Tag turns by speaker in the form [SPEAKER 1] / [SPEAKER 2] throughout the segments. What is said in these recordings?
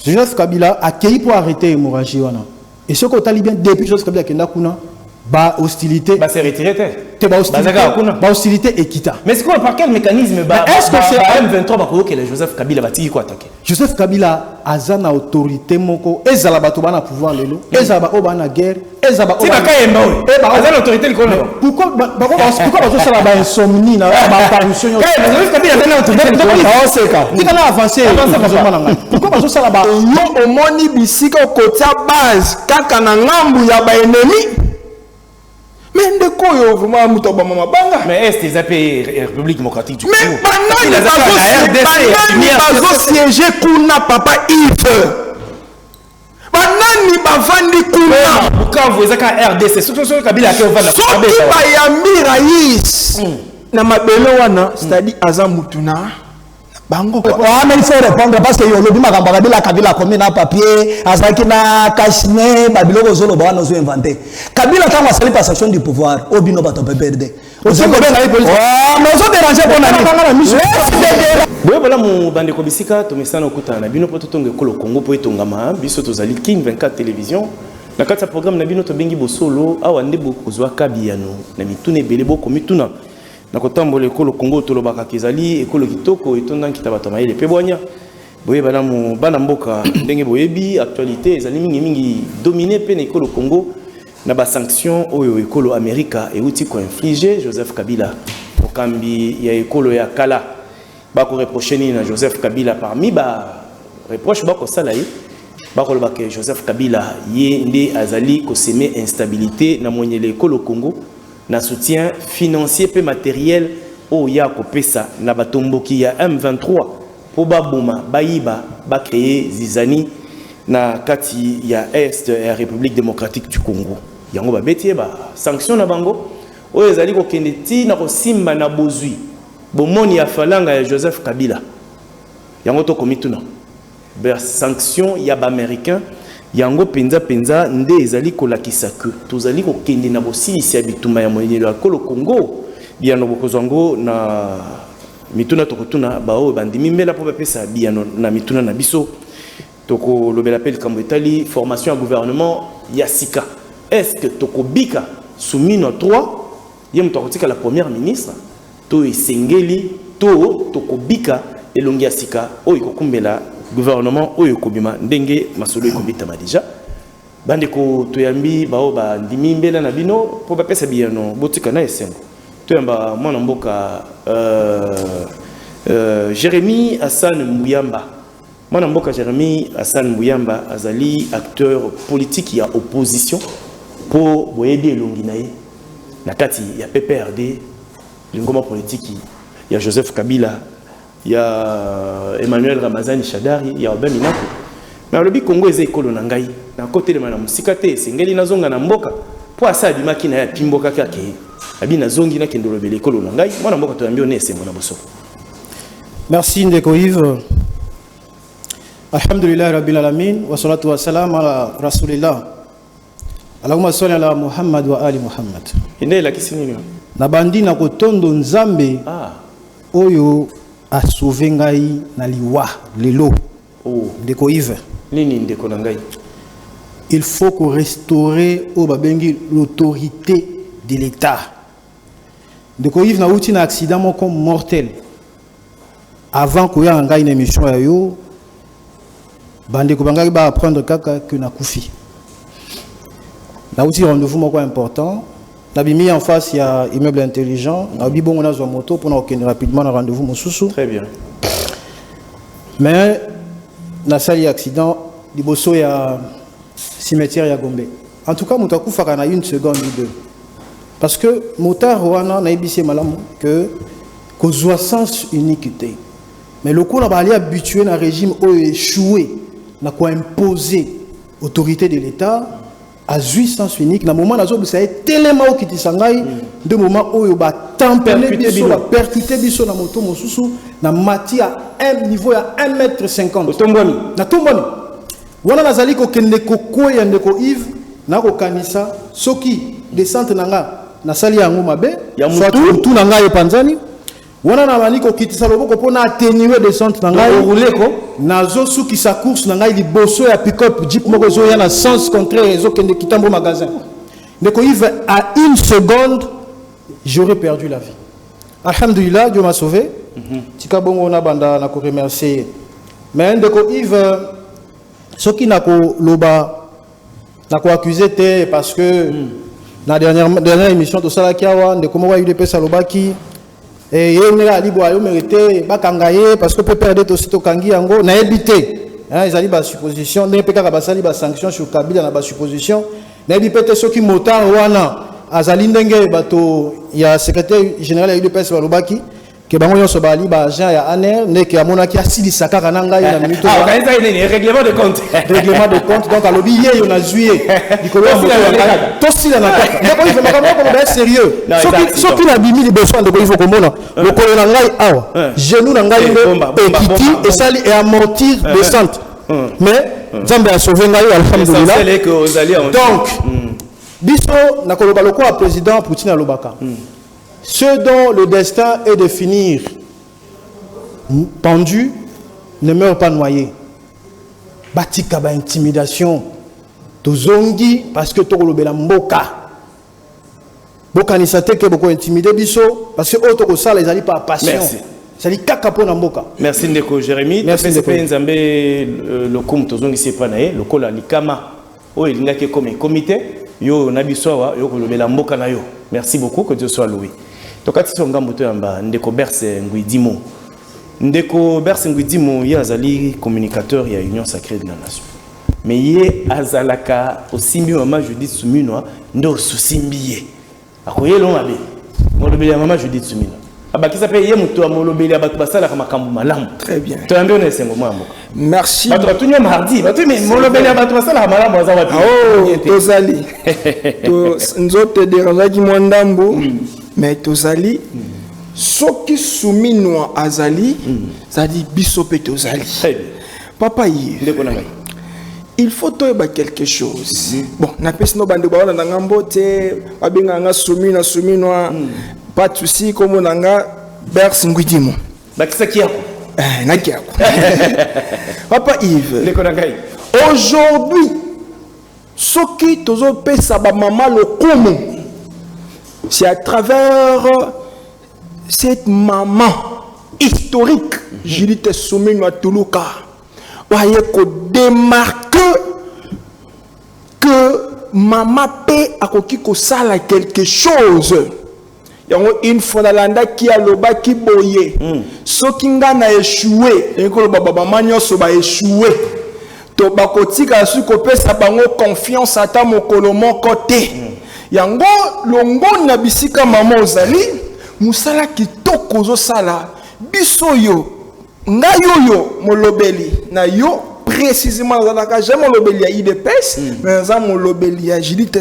[SPEAKER 1] Joseph Kabila a accueilli pour arrêter l'hémorragie. Et ce qu'on a bien depuis Joseph Kabila qui est là, bah hostilité.
[SPEAKER 2] Bah c'est retiré.
[SPEAKER 1] Bah hostilité et quitta.
[SPEAKER 2] Mais c'est quoi par quel mécanisme
[SPEAKER 1] est-ce que c'est
[SPEAKER 2] M23 bah que Joseph Kabila va tirer quoi attaquer?
[SPEAKER 1] Joseph Kabila a une autorité moko ezala to bana pouvoir lelo ezala o bana guerre ezala o
[SPEAKER 2] bana a l'autorité le colon.
[SPEAKER 1] Pourquoi parce ça la insomnie na ba apparition
[SPEAKER 2] Joseph Kabila a l'autorité
[SPEAKER 1] c'est ça il va avancer pourquoi parce ça la ba
[SPEAKER 3] yo omoni bisika côté base kaka na ngambu ya ba ennemi. Mais
[SPEAKER 2] est-ce que les République démocratique du Congo?
[SPEAKER 3] Mais ils ont siégé Kuna papa Yves. Banani bavandi Kuna.
[SPEAKER 2] Quand vous êtes à RDC, surtout sur Kabila qui va
[SPEAKER 3] la Bayambi Raïs. Na mabelo wana, c'est-à-dire Azam Mutuna. Bango.
[SPEAKER 1] Mais il faut répondre parce que le Makambara la Kabila comme un papier, Azaki na Kashne, Babilo Zolo Bawa nous inventé. Kabila quand on sali passation du pouvoir, Obino bato perdre. Aussi comme ça les policiers. Oh, mais on dérange pour la mission.
[SPEAKER 2] Oui, voilà mon bande kobisika to mesana okuta na bino poto tonge kolo Congo po etongama biso to zali King 24 télévision. Na kati ya programme na bino to bengi bosolo awa ndebo kozwa kabiyano na mitune belebo ko mituna. Na kotambola ekolo Congo tolobaka kezali ekolo kitoko etonda kitaba mayele pe bonya boye bana mu bana mboka ndenge boyebi actualité ezali mingi dominé pe na ekolo Congo na ba sanction oyo ekolo Amerika euti ko infliger Joseph Kabila okambi ya ekolo ya kala ba ko reprocher ni na Joseph Kabila parmi ba reproche ba ko sala yi ba ko loba ke Joseph Kabila ye nde azali ko semer instabilité na monyele ekolo Congo na soutien financier et matériel au ya kopesa na batomboki ya M23 pour baboma bayiba ba créer zizani na kati ya est ya République démocratique du Congo yango ba betie ba sanction na bango o ezali ko kendeti na ko simba na bozui bomoni ya falanga ya Joseph Kabila yango to komituna ba sanction ya ba américain yango penza nde ezali kolakisa ke tozali kokende na bosilisi ya bituma ya moyele ya kolo Congo biano bokozango na mituna tokotuna bao bandimi mbela po bapesa biano na mituna na biso toko lobela pel kambo etali formation ya gouvernement ya sika est-ce que tokobika soumino 3 yem tokotika la première ministre to esengeli to tokobika elongi ya sika oyo kokumbela gouvernement oyo kobima ndenge masolo ekobitama déjà bandeko toyambi bao ba ndimi mbela na bino po bapesa biano botika na esengo toyamba mwana mboka Jérémy Hassan Mbuyamba mwana mboka Jérémy Hassan Mbuyamba azali acteur politique ya opposition po boyebi elongi na ye na kati ya PPRD lingoma politique ya Joseph Kabila il y a Emmanuel Ramazani Shadari, il y a Obama Minako. Mais le Congo est écolo nangai. Na côté de madame Sikate, sengeli na zonga na mboka. Po asa bi makina ya pimboka kake. Abi na zongi na kendo lobele écolo nangai. Mwana mboka to ambio nese mona boso.
[SPEAKER 1] Merci Ndeko Yves. Alhamdulillah rabbil alamin wa salatu wa salam ala rasulillah. Allahumma salli ala Muhammad wa ali Muhammad.
[SPEAKER 2] Inde la kisini.
[SPEAKER 1] Na bandi na kotondo nzambe. Oyo a sauvé ngai na liwa lelo Ndeko Yves
[SPEAKER 2] nini ndeko na ngai
[SPEAKER 1] il faut qu'on restaurer au babengi l'autorité de l'État. Ndeko Yves na uti na accident moko mortel avant ko ya ngai na émission ya yo bandeko bangai ba apprendre kaka que na kufi na uti rendez-vous moko important. Nabimi en face, il y a immeuble intelligent. Nabi bon on a une moto pour nous rapidement un rendez-vous Moussousou.
[SPEAKER 2] Très bien.
[SPEAKER 1] Mais na salle accident, liboso il y a cimetière ya Gombe. En tout cas, mutaku faka na une seconde ou deux. Parce que motard wana na ibisi malamu que kozwa sens uniquité. Mais le coup là ba ali habitué na régime o échoué, na quoi imposer autorité de l'État. À jouissance unique, dans le moment où vous avez tellement qui sangai, de moment où vous avez tempéré biso, percuté biso na moto mosusu, na mati à un niveau à 1,50 m.
[SPEAKER 2] Tomboni.
[SPEAKER 1] Na tomboni. Wana nazali ko kende ko koya ndeko Yves, na ko kanisa soki descente nanga na sali yango mabe, soit tout nanga e panzani. wana na mani ko kitisa loboko pona atténuer descente na ngai
[SPEAKER 2] rouler ko
[SPEAKER 1] nazo suki sa course na ngai liboso ya pick-up jeep moko zo ya na sens contraire ezo kende kitambo magasin ndeko Yves à 1 seconde j'aurais perdu la vie. Alhamdulillah, Dieu m'a sauvé. Tika bongo na banda na ko remercier. Mais ndeko Yves ce qui n'a ko loba na ko accusé te parce que la dernière émission de Salakiawa ndeko mo wa UDPS alobaki et yénera alibo ayo mérité bakangaye parce que peut perdre aussi to kangi yango na ebité hein ils allaient ba supposition ne peut ka ba sali ba sanction sur Kabila na ba supposition na ebité ceux qui motard wana azali ndenge bato ya secrétaire général ya UDPS balobaki que bango nyonso bali ba agent ya ANR ne ke amona ki asili sakaka na ngai na minute
[SPEAKER 2] ah ça il règlement de compte
[SPEAKER 1] donc alobi ye yo na juillet likolo to sila na kaka ndeko il faut makambo ko ba sérieux soki na bimi liboso ndeko il faut komona lokolo na ngai awa genou na ngai ekiti esali et amortir descente mais Nzambe a sauvé ngai alhamdulillah donc biso na koloba lokwa président Poutine alobaka ceux dont le destin est de finir pendu ne meurent pas noyés. Batika ba intimidation. Tozongi parce que tokolobela mboka. Boka ni sate ke boko intimider biso parce que auto ko sala ezali pas passion.
[SPEAKER 2] Merci.
[SPEAKER 1] C'est li kaka pona mboka.
[SPEAKER 2] Merci ndeko Jérémy.
[SPEAKER 1] Merci
[SPEAKER 2] ndeko Nzambe le kum tozongi sepa na ye lokola likama o elinga ke comme comité yo na biso wa yo kolobela mboka na yo. Merci beaucoup, que Dieu soit loué. Tokati songa moto yamba ndeko Berse Nguidimo. Ndeko Berse Nguidimo ye azali communicateur ya Union Sacrée de la Nation. Mais ye azalaka osimbi mama Judith Suminwa ndo susimbiye. Akoye lo mabe. Molobeli ya mama Judith Suminwa. Abakisa pe ye muto amolobeli abatu basala kama makambo malamu.
[SPEAKER 3] Très bien.
[SPEAKER 2] To ambe on sengo mwa mboka.
[SPEAKER 3] Merci.
[SPEAKER 2] Batu batunyo mardi, batu me molobeli abatu basala kama malamu azawa pi.
[SPEAKER 3] Oh, tozali. To nzote derangaki mwandambo. Mais tozali soki Suminwa azali zali biso pe tozali. Papa Yves, il faut toyeba quelque chose. Bon, na pesi no bande ba na ngambo te babenga nga Suminwa pas de souci comme nanga Berse Nguidimo.
[SPEAKER 2] Bakisa kiako.
[SPEAKER 3] Na kiako. Papa Yves. Aujourd'hui soki tozo pesa ba mama le komo. C'est à travers cette maman historique, Judith Suminwa Tuluka, voyez qu'on démarque que maman paie à kokiko sala quelque chose. Il y a une fois dans l'anda qui a le bas qui boye. Ce qui n'a échoué, et que le baba maman soba échoué. To bakotika su kopé sa bango confiance à ta mokolomo côté. Yango longo na bisika mama ozali musala kitoko zo sala biso yo ngayo molobeli na yo précisément dans la jamais molobeli ya IDPS mais ça molobeli ya Judith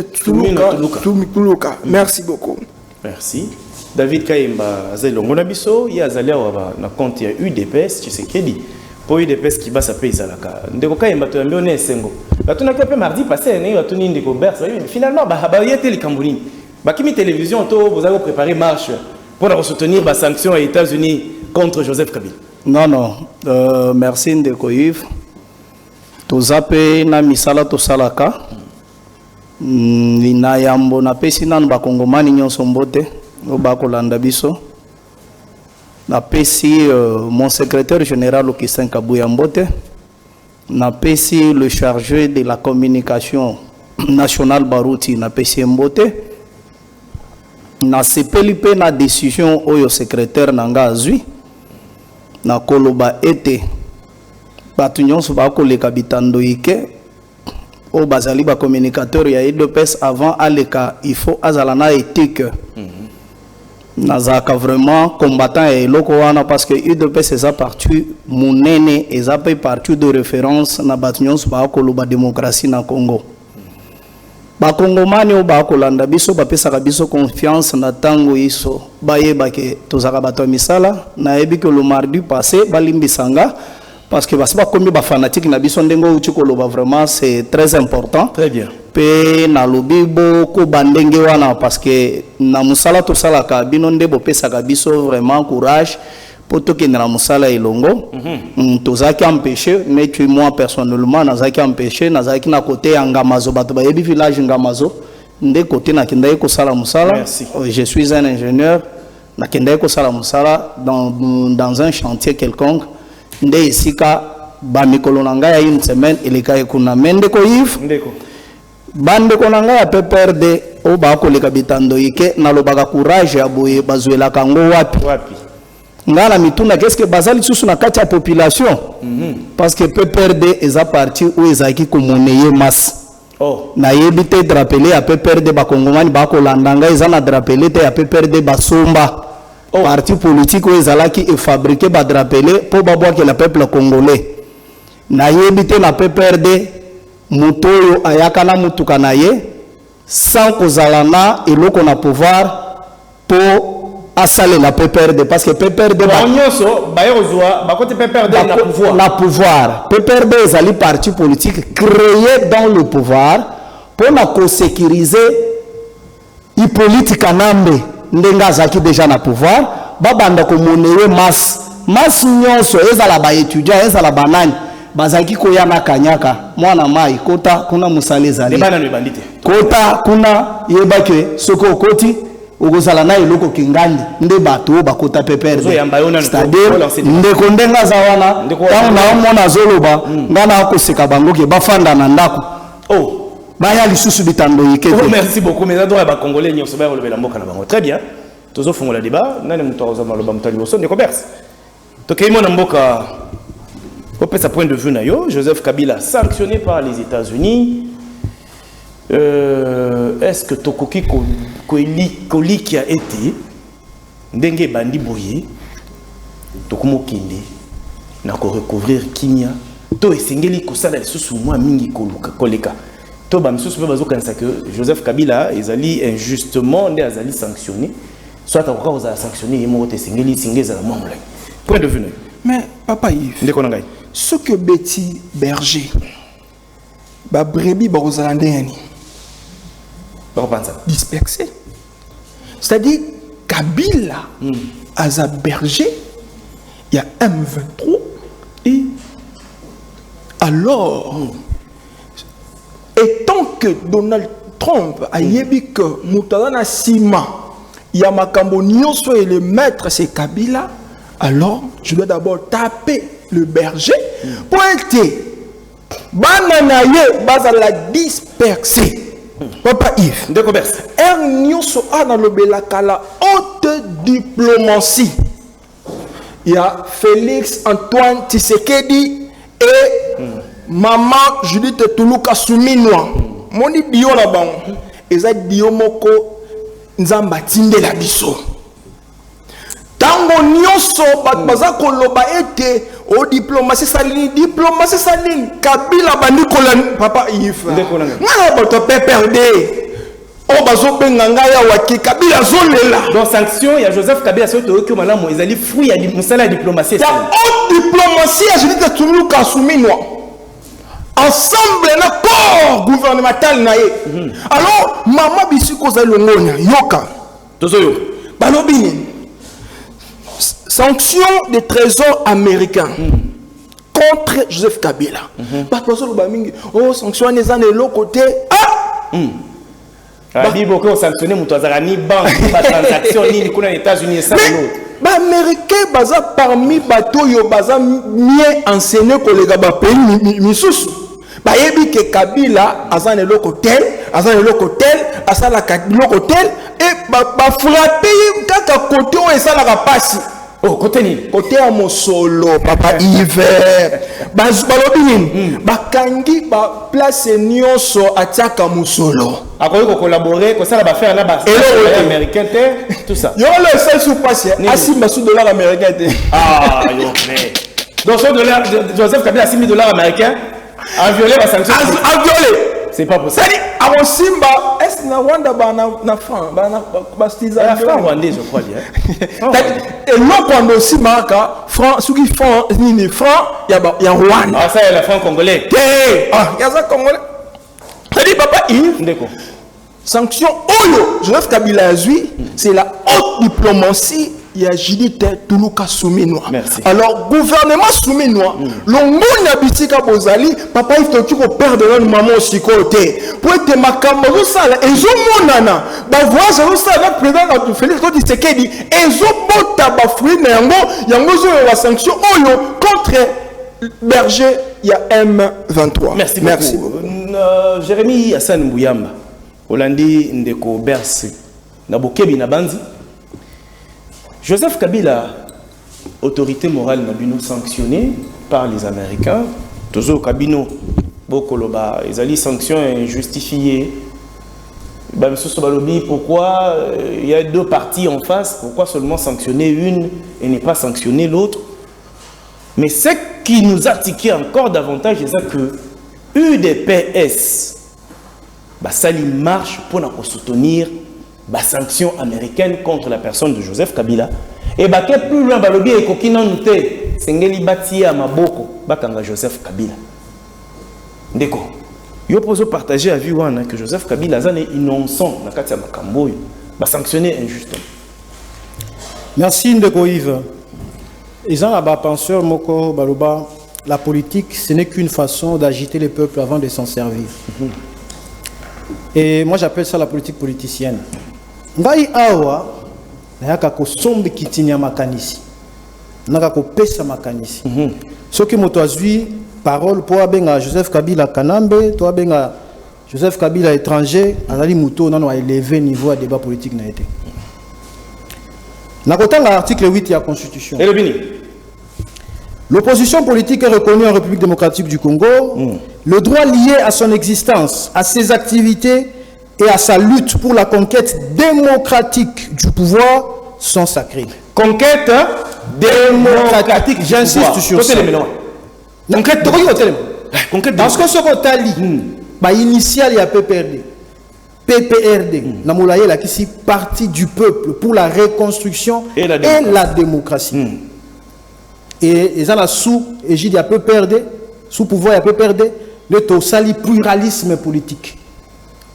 [SPEAKER 3] Tuluka. Merci beaucoup.
[SPEAKER 2] Merci. David Kayemba azali longo na biso ya azali wa na compte ya UDPS Tshisekedi pour UDPS qui va s'appeler Zalaka. Ndeko Kayemba to ambi on esengo. Batuna ko pe mardi passé né batuni ndeko Berse finalement ba yete likambuni. Ba kimi télévision to vous avez préparé marche pour soutenir les sanctions aux États-Unis contre Joseph Kabila.
[SPEAKER 4] Non, merci ndeko Yves. Tozape na misala to salaka. Na yambo na pesi nanu ba kongomani nyonso mbote ba kolanda biso. Na pesi mon secrétaire général Augustin Kabuya Mbote. Na pesi le chargé de la communication nationale Barouti na pesi Mbote. Na sepeli pe na décision oyo secrétaire nanga azui na koloba ete batu nyonso ba koleka bitando ike o bazali ba communicateur ya UDPS avant aleka il faut azala na éthique nazaka vraiment combattant et loko wana parce que UDPS eza parti munene eza pe parti de référence na batu nyonso ba koloba démocratie na Congo. Bakongomani o bakolanda biso bapesaka biso confiance na tango iso bayeba ke tozaka bato misala na yebi que le mardi passé balimbisanga parce que c'est pas comme les fanatiques na biso ndengo utikoloba vraiment c'est très important.
[SPEAKER 2] Très bien.
[SPEAKER 4] Pe na lobibo ko bandenge wana parce que na musala to sala ka bino ndebo pesa ka biso vraiment courage pour to ke na musala elongo. Tozaki empêché mais tu moi personnellement nazaki empêché nazaki na côté ya Ngamazo bato ba yebi village Ngamazo nde côté na kindaye ko sala musala.
[SPEAKER 2] Merci.
[SPEAKER 4] Je suis un ingénieur na kindaye ko sala musala dans un chantier quelconque. Nde isika ba mikolo na ngai ya une semaine eleka ekuna mende ko Yves
[SPEAKER 2] Ndeko.
[SPEAKER 4] bande ko na ngai ya PPRD o ba ko leka bitando yike na lobaka courage ya boye bazuela kango wapi ngala mituna qu'est-ce que bazali susu na kati ya population parce que PPRD eza parti où ezaki ko moneye masse na yebite drapelé ya PPRD ba kongomani ba ko landanga eza na drapelé te ya PPRD basomba. Parti politique où ezalaki et fabriqué ba drapelé pour babwa que le peuple congolais na yebite na PPRD mutoyo ayaka na mutuka na ye sans kozala na eloko na pouvoir pour asale la PPRD parce que PPRD na pouvoir PPRD ezali parti politique créé dans le pouvoir pour na sécuriser Hippolyte Kanambe ndenga zaki déjà na pouvoir babanda ko monewe masse nyonso ezala ba étudiant ezala banani bazaki ko yana kanyaka mwana mai kota kuna musale zali kota kuna yebake soko koti okozala na eloko kingandi nde bato bakota PPRD c'est-à-dire ndeko ndenga za wana tango na mona zoloba ngana akoseka bango ke bafanda na ndako baya lisusu bitando yike.
[SPEAKER 2] Merci beaucoup mais adore ba congolais nyonso ba relevela mboka na bango. Très bien. Tozo fongola débat nani mutoza maloba mutali boso ndeko Berse. Tokeyimo na mboka au sa point de vue na yo Joseph Kabila sanctionné par les États-Unis. Est-ce que tokoki koli qui a été ndenge bandi boye tokumo kinde na ko recouvrir kimia to esengeli kosala lisusu mwa mingi koleka. To ba msusu bazo kanisa que Joseph Kabila ezali injustement nde azali sanctionné soit encore aux sanctionné yemo te singeli singeza la mamla. Point de vue.
[SPEAKER 3] Mais papa Yves
[SPEAKER 2] ndeko na ngai
[SPEAKER 3] ce que Betty Berger ba brebis ba ozalande yani
[SPEAKER 2] ba pensa
[SPEAKER 3] dispersé c'est-à-dire Kabila aza berger il y a M23 et alors et tant que Donald Trump a dit que Moutala Sima, Yamakambo Nyonso et le maître c'est Kabila, alors je dois d'abord taper le berger pour être bananaye bazala dispersé. Papa Yves, Nyonso a dans le Belakala haute diplomatie. Il y a Félix Antoine Tshisekedi et Maman Judith Tuluka Souminwa. Moni bio la ban. Eza bio moko nzamba tinde la biso. Tango nyonso bat baza koloba ete o diplomatie saline Kabila bandi kolani papa Yves. Nga bato PPRD. O bazo benga ngaya waki Kabila zolela.
[SPEAKER 2] Donc sanction il y a Joseph Kabila soto ki malamu ezali fruit ya musala ya diplomatie.
[SPEAKER 3] Ya haute diplomatie ya Judith Tuluka Souminwa. Ensemble na corps gouvernemental na ye. Alors maman bisiko za longonya yoka
[SPEAKER 2] tozoyo
[SPEAKER 3] balobini sanction des trésors américains contre Joseph Kabila. Pas personne ba mingi oh sanction les années l'autre côté
[SPEAKER 2] Bibo ko sanctionner muto azara ni banque ba transaction ni kuna États-Unis ça l'autre.
[SPEAKER 3] Ba américain baza parmi bato yo baza mieux enseigné que les gars pays misusu. Ba yebi ke Kabila azana l'hôtel, asala l'hôtel et ba frapper kaka côté où ça la passe.
[SPEAKER 2] Oh côté ni
[SPEAKER 3] côté à mon solo papa Yves. Ba balobini ba kangi ba place nyonso atiaka musolo.
[SPEAKER 2] Akoyi ko collaborer ko ça va faire là bas américain tout ça.
[SPEAKER 3] Yo le seul sous passe $6 dollars américains.
[SPEAKER 2] Ah yo mais donc $100 Joseph Kabila $6 américains a violé la sanction.
[SPEAKER 3] A violé.
[SPEAKER 2] C'est pas possible.
[SPEAKER 3] C'est-à-dire, à Simba, est-ce que Rwanda na franc, na style
[SPEAKER 2] franc rwandais, je crois bien.
[SPEAKER 3] Et non, quand aussi marca, franc, ceux qui font ni franc, il y a Rwanda.
[SPEAKER 2] Ah, ça, il y a la franc congolais.
[SPEAKER 3] Ah, il y a ça congolais. C'est-à-dire, papa Yves,
[SPEAKER 2] D'accord.
[SPEAKER 3] sanction Oyo, Joseph Kabila Azui, c'est la haute diplomatie. Il y a Judith Toulouka Souminois.
[SPEAKER 2] Merci.
[SPEAKER 3] Alors, gouvernement Souminois, l'ongoni abitika bozali, papa il faut que perdre le maman aussi côté. Pour être makambo ça, ils ont monana. Bah voilà, c'est ça avec président Félix Tshisekedi. Ils ont bota ba fruit na yango zo la sanction Oyo contre Berger, il y a M23.
[SPEAKER 2] Merci beaucoup. Jérémy Hassan Mbouyamba, Hollandi Ndeko Berse, Nabokebi Nabandi. Joseph Kabila, autorité morale Nabino sanctionnée par les Américains. Tozo Kabino, Bokoloba, ils allaient sanctions injustifiées. Pourquoi il y a deux parties en face? Pourquoi seulement sanctionner une et ne pas sanctionner l'autre? Mais ce qui nous a tiqué encore davantage, c'est que UDPS, ça marche pour nous soutenir la sanction américaine contre la personne de Joseph Kabila. Et plus loin, balobi et kokina nute, sengeli bati à maboko, bakanga Joseph Kabila. Ndeko, yo poso partager à vue que Joseph Kabila est innocent dans katia makambo, ba sanctionner injustement.
[SPEAKER 1] Merci Ndeko Yves. Ils ont là-bas penseur moko baloba, la politique ce n'est qu'une façon d'agiter les peuples avant de s'en servir. Et moi j'appelle ça la politique politicienne. Ngai awa nayaka ko sombe kitinya makanisi naka ko pesa makanisi soki moto azwi parole pour abenga Joseph Kabila Kanambe to abenga Joseph Kabila étranger azali muto nano a élevé niveau à débat politique na été nakotanga article 8 de la constitution. L'opposition politique est reconnue en République démocratique du Congo. Le droit lié à son existence, à ses activités et à sa lutte pour la conquête démocratique du pouvoir sont sacrés.
[SPEAKER 2] Conquête démocratique,
[SPEAKER 1] j'insiste sur ça. Conquête démocratique. Parce que ce qu'on a dit, initial il y a PPRD. PPRD, qui est parti du peuple pour la reconstruction et la démocratie. Et ils ont sous égide il y a PPRD, sous pouvoir il y a PPRD, le sali pluralisme politique.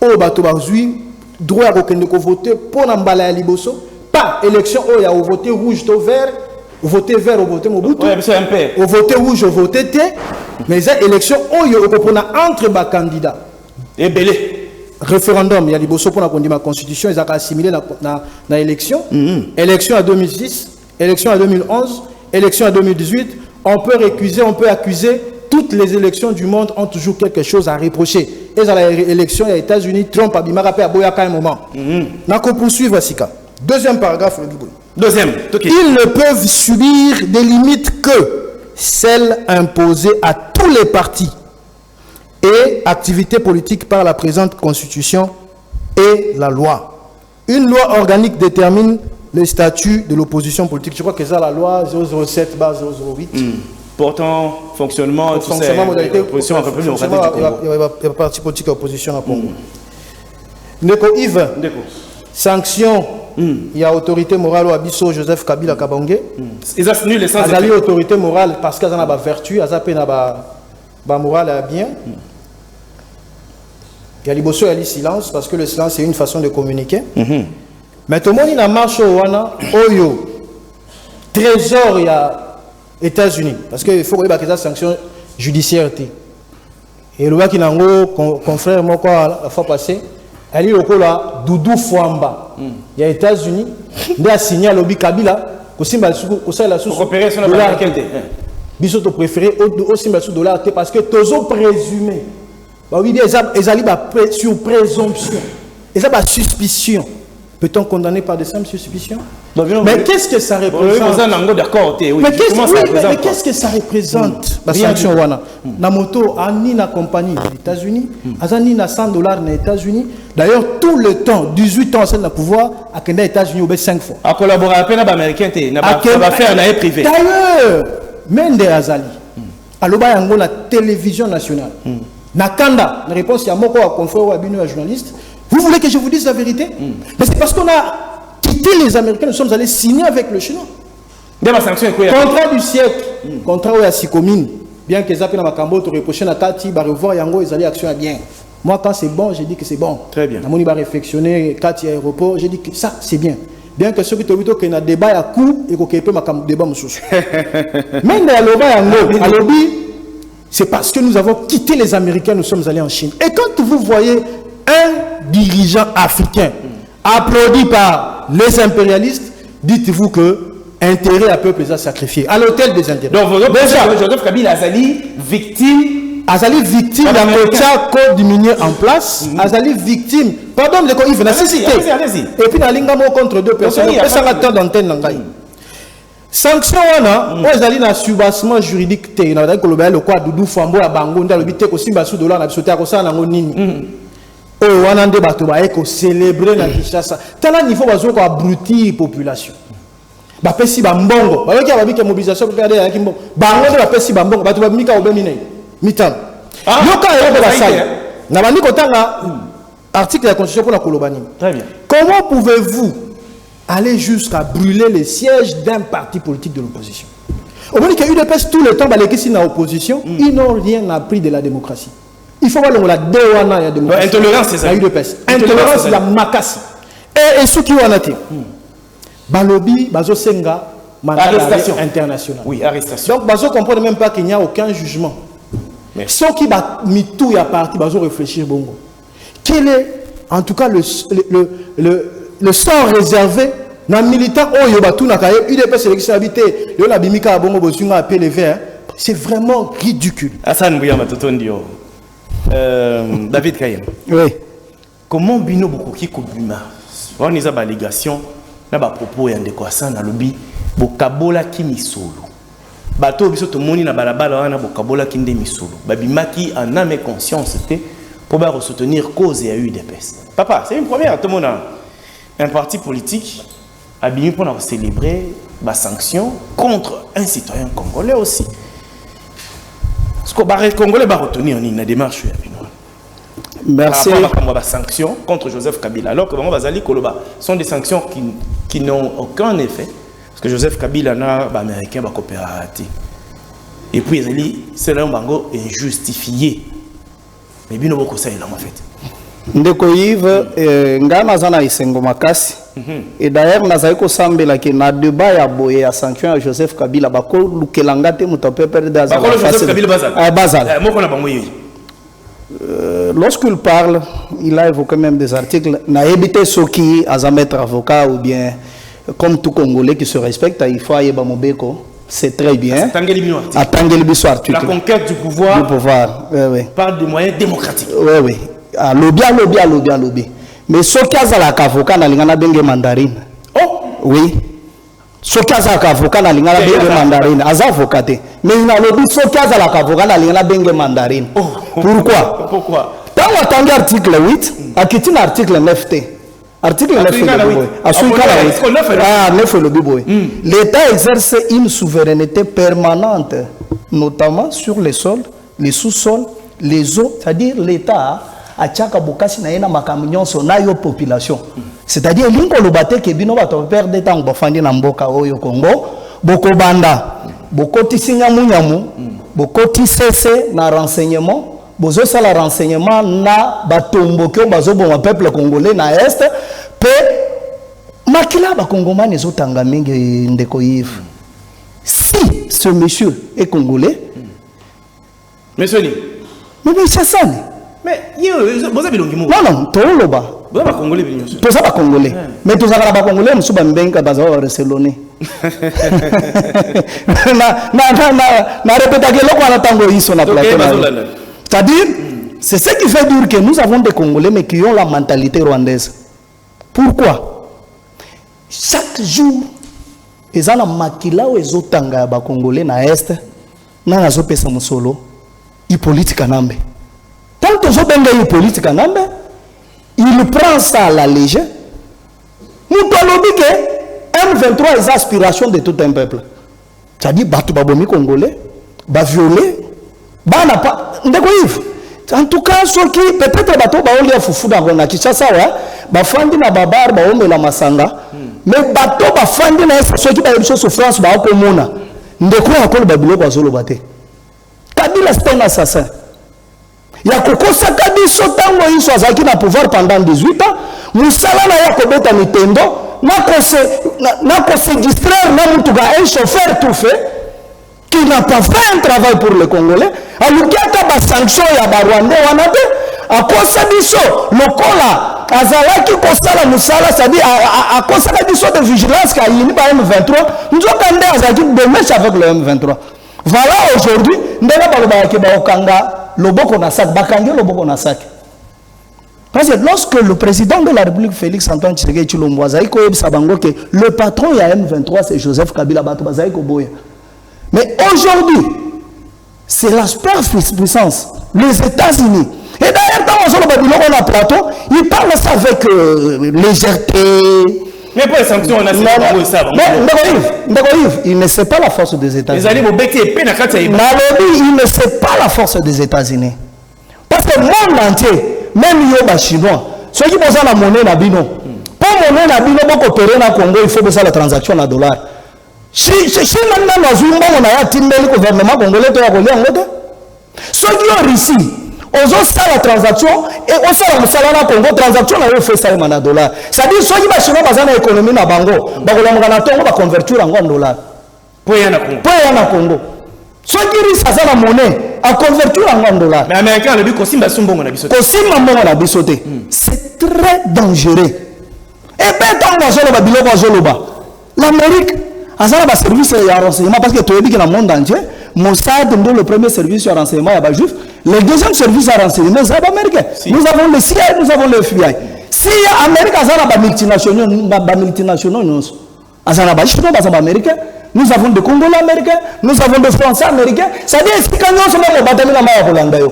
[SPEAKER 1] Au bateau bazui droit à voter pour n'embala liboso pas élection il y a voté rouge au vert voter vert au voter mobutu au voter rouge au voter T mais les élections il y a entre les candidats
[SPEAKER 2] et belé
[SPEAKER 1] référendum il y a liboso pour la constitution ils ont assimilé la élection élection à 2006 élection à 2011 élection à 2018 on peut récuser on peut accuser. Toutes les élections du monde ont toujours quelque chose à reprocher. Et dans l'élection aux États-Unis, Trump a dit à un moment. N'a qu'on poursuivre Sika. Deuxième paragraphe.
[SPEAKER 2] Deuxième.
[SPEAKER 1] Ils ne peuvent subir des limites que celles imposées à tous les partis et activités politiques par la présente constitution et la loi. Une loi organique détermine le statut de l'opposition politique. Je crois que c'est la loi 007/008.
[SPEAKER 2] Portant fonctionnement,
[SPEAKER 1] modalité,
[SPEAKER 2] opposition un peu plus démocratique du Congo.
[SPEAKER 1] Il y a parti politique opposition à Congo. Ndeko Yves, sanction, il y a autorité morale au Abisso Joseph Kabila Kabangé.
[SPEAKER 2] Ils ont tenu les sens.
[SPEAKER 1] Il y a autorité morale parce qu'ils ont la vertu, ils ont la morale bien. Il y a l'Ibosso, il y a le silence parce que le silence c'est une façon de communiquer. Mais tout le monde il a marché au Wana, Oyo, trésor, il y a États-Unis, parce qu'il faut qu'il y ait des sanctions judiciaires. Et le gars qui n'a pas confrère, moi, la fois passée, elle dit là, Doudou Fouamba. Il y a États-Unis, il a signé à l'Obi Kabila, aussi la sous
[SPEAKER 2] coopérer sur la balance.
[SPEAKER 1] Bisous préféré aussi sous dollar parce que tous ont présumé. Oui, ils ont sur présomption. Ils ont suspicion. Peut-on condamner par des simples suspicions? Mais qu'est-ce que ça représente? Mais qu'est-ce que ça représente? La sanction wana. Na moto ani na compagnie des États-Unis, azani na $100 aux États-Unis. D'ailleurs tout le temps, 18 ans c'est le pouvoir à aux États-Unis au 5 fois.
[SPEAKER 2] À collaborer avec les Américains, va faire un privé.
[SPEAKER 1] D'ailleurs, Mende Azali, aloba yango la télévision nationale. Nakanda, la réponse, il y a Moko, à confrère ou à Bino, à journaliste. Vous voulez que je vous dise la vérité? Mais c'est parce qu'on a quitté les Américains, nous sommes allés signer avec le Chinois. Contrat du siècle, contrat où il y a Sikomine, bien que Zapé dans ma cambo, tu reproches à Kati, bah revoir Yango, ils allaient action à bien. Moi, quand c'est bon, j'ai dit que c'est bon.
[SPEAKER 2] Très bien.
[SPEAKER 1] Namoni va réflexionner, Kati aéroport, j'ai dit que ça, c'est bien. Bien que ceux qui t'ont dit qu'il y a un débat à coup et qu'il y a un débat moussous. Même dans le lobby, c'est parce que nous avons quitté les Américains, nous sommes allés en Chine. Et quand vous voyez un dirigeant africain applaudi par les impérialistes, dites-vous que intérêt à peuple les a sacrifiés. À l'hôtel des intérêts.
[SPEAKER 2] Donc, Joseph Kabila Azali, victime.
[SPEAKER 1] Azali victime d'un code minier en place. Azali victime. Pardon, il veut la citer. Et puis, il y a contre deux personnes. Et ça va temps d'antenne. Sanction, on a un soubassement juridique. Il y a le quoi Doudou Fambo à Bango, dans le bité aussi, sous dollar, on a sauté à Kosa, on a nini. Oh, on a un débat, on a célébrer la Kinshasa. Tel un niveau, on a abruti la population. Bah, pesi bambongo. Bah, il y a une mobilisation pour regarder avec Bango de la pesi bambongo. Bah, tu vas mika obemine. Mitan. Yoka est de la salle. Nabandi kotanga article de la Constitution pour la Kolobani.
[SPEAKER 2] Très bien.
[SPEAKER 1] Comment pouvez-vous aller jusqu'à brûler les sièges d'un parti politique de l'opposition? Au moment qu'il y a eu des pèses tout le temps, les qui sont dans l'opposition, ils n'ont rien appris de la démocratie. Il faut voir la déwana et la démocratie.
[SPEAKER 2] Intolérance, c'est ça.
[SPEAKER 1] Il y a eu des pèses. Intolérance, la makasi. Et ceux qui ont été. Balobi, Bazo Senga,
[SPEAKER 2] arrestation
[SPEAKER 1] internationale.
[SPEAKER 2] Oui, arrestation.
[SPEAKER 1] Donc, Bazo ne comprend même pas qu'il n'y a aucun jugement. Ceux qui mis tout à partir, Bazo réfléchir bongo. Quel est, en tout cas, le sort réservé dans les militants il c'est vraiment ridicule.
[SPEAKER 2] Hassan Bouyama Totondio. David Kayem.
[SPEAKER 1] Oui.
[SPEAKER 2] Comment Bino Bokoki Kobuma on a une allégation, on a un propos et un décoration dans le lobby, Bokabola Kimisolo. Bato biso to moni na balabala wana Bokabola Kinde Misolo. Babimaki en âme et conscience pour soutenir cause et UDPS. Papa, c'est une première. Tout le monde a un parti politique abîmé pour célébrer la sanction contre un citoyen congolais aussi. Parce que les Congolais vont retenir une démarche.
[SPEAKER 4] Merci.
[SPEAKER 2] Par rapport à sanctions contre Joseph Kabila. Alors que sont des sanctions qui n'ont aucun effet. Parce que Joseph Kabila n'a pas américain va coopérer. Et puis, c'est là où injustifié. Mais bien, beaucoup ça, en fait.
[SPEAKER 4] Ndeko Yves, ngana zana isengo makasi. Et d'ailleurs, nazali ko sambela ki na débat ya boye ya sanction à Joseph Kabila bako lukelanga te mutope perdre azala.
[SPEAKER 2] Bako Joseph Kabila
[SPEAKER 4] bazal.
[SPEAKER 2] Moko na bango yoyi.
[SPEAKER 4] Lorsqu'il parle, il a évoqué même des articles. Na évité ceux qui à mettre avocat ou bien comme tout Congolais qui se respecte, il faut ayeba mobeko. C'est très bien.
[SPEAKER 2] La conquête du pouvoir.
[SPEAKER 4] Du pouvoir. Oui.
[SPEAKER 2] Par des moyens démocratiques.
[SPEAKER 4] Oui, oui. Lobby. Mais ce cas à la avocat na lingana benge mandarine.
[SPEAKER 2] Oh.
[SPEAKER 4] Oui. Ce cas à la avocat na lingana benge mandarine. Aza avocat. Mais il a lobby ce cas à la avocat na lingana benge mandarine.
[SPEAKER 2] Oh.
[SPEAKER 4] Pourquoi?
[SPEAKER 2] Pourquoi?
[SPEAKER 4] Dans l'attendue article 8, à qui est l'article 9T. Article 9 l'État exerce une souveraineté permanente, notamment sur les sols, les sous-sols, les eaux, c'est-à-dire l'État a tchaka bokasi na yena makamignon son ayo population. C'est-à-dire l'inko lobate ke bino ba to perdre temps bofandi na mboka oyo Congo, boko banda, boko tisinya munyamu, boko tisese na renseignement. Bozo sala renseignement na batomboke bazo bon peuple congolais na est pe makila ba congomani zotanga mingi ndeko Yves. Si ce monsieur est congolais,
[SPEAKER 2] monsieur ni
[SPEAKER 4] mais c'est ça.
[SPEAKER 2] Mais vous avez l'ongimo.
[SPEAKER 4] Non, toloba.
[SPEAKER 2] Vous avez congolais bien sûr.
[SPEAKER 4] Tous ça ba congolais. Mais tous ça ba congolais musu ba mbenga bazo Barcelone. Na répéta que loko na tango iso na plateau. C'est-à-dire, c'est ce qui fait dire que nous avons des Congolais mais qui ont la mentalité rwandaise. Pourquoi? Chaque jour, ils ont la makila ou ils ont tanga ba Congolais na est, na nazo pesa musolo, i politique nambe. Tant que zo benga i politique nambe, il prend ça à la légère. Nous parlons que M23 est l'aspiration de tout un peuple. C'est-à-dire, batu babomi Congolais, ba violer. Bah, n'a pas. En tout cas, ceux qui peut-être bateau baoli a fufu dans la Kinshasa ba fandi na babar ba ombe la masanga mais bateau ba fandi na ceux qui ba biso souffrance ba ko mona ndeko akolo ba biloko azolo bate Kabila c'est un assassin ya kokosa kabiso tango iso azaki na pouvoir pendant 18 ans musala na ya kobeta mitendo na ko se distraire na mutuga un chauffeur tout fait qui n'a pas fait un travail pour les Congolais, alors qu'il y a des sanctions, il y a des Rwandais, à quoi ça dit ça? Le cola, à Zala qui constate la moussala, ça dit à quoi ça dit ça de vigilance qu'il y a par M23, nous avons des Zala qui démêchent avec le M23. Voilà aujourd'hui, nous avons le Boko Nassak, Bakangé le Boko Nassak. Parce que lorsque le président de la République, Félix Antoine Tshisekedi Tshilombo, que le patron il y a M23, c'est Joseph Kabila Bato Bazaï Koboya. Mais aujourd'hui, c'est la superpuissance, les États-Unis. Et d'ailleurs, dans le plateau, ils parlent ça avec légèreté.
[SPEAKER 2] Mais pour les sanctions, on a fait ça.
[SPEAKER 4] Il ne sait pas la force des États-Unis. Il ne sait pas la force des États-Unis. Parce que le monde entier, même les Chinois, ceux qui posent la monnaie, pour monnaie, pour opérer dans le Congo, il faut que la transaction en dollars. Si on a gouvernement congolais, ceux qui ont réussi, on a la transaction et on a la salaire Congo, transaction on a fait ça en dollars. C'est-à-dire ceux qui ont une économie na bango, on va convertir en dollars.
[SPEAKER 2] Pour y aller
[SPEAKER 4] en Congo. Ceux qui réussissent à la monnaie, à convertir en dollars.
[SPEAKER 2] Mais Américain, le but
[SPEAKER 4] c'est très dangereux. Et bien, tant l'Amérique. Azala ba service de renseignement parce que tu as dit que dans le monde entier, Mossad est le premier service de renseignement à Juif, le deuxième service de renseignement c'est américain. Nous avons le CIA, nous avons le FBI. Si l'Amérique a des multinationaux, Azala ba chinois ba américain, nous avons des Congolais américains, nous avons des Français américains, ça dit que quand nous sommes au bataillon à Hollande.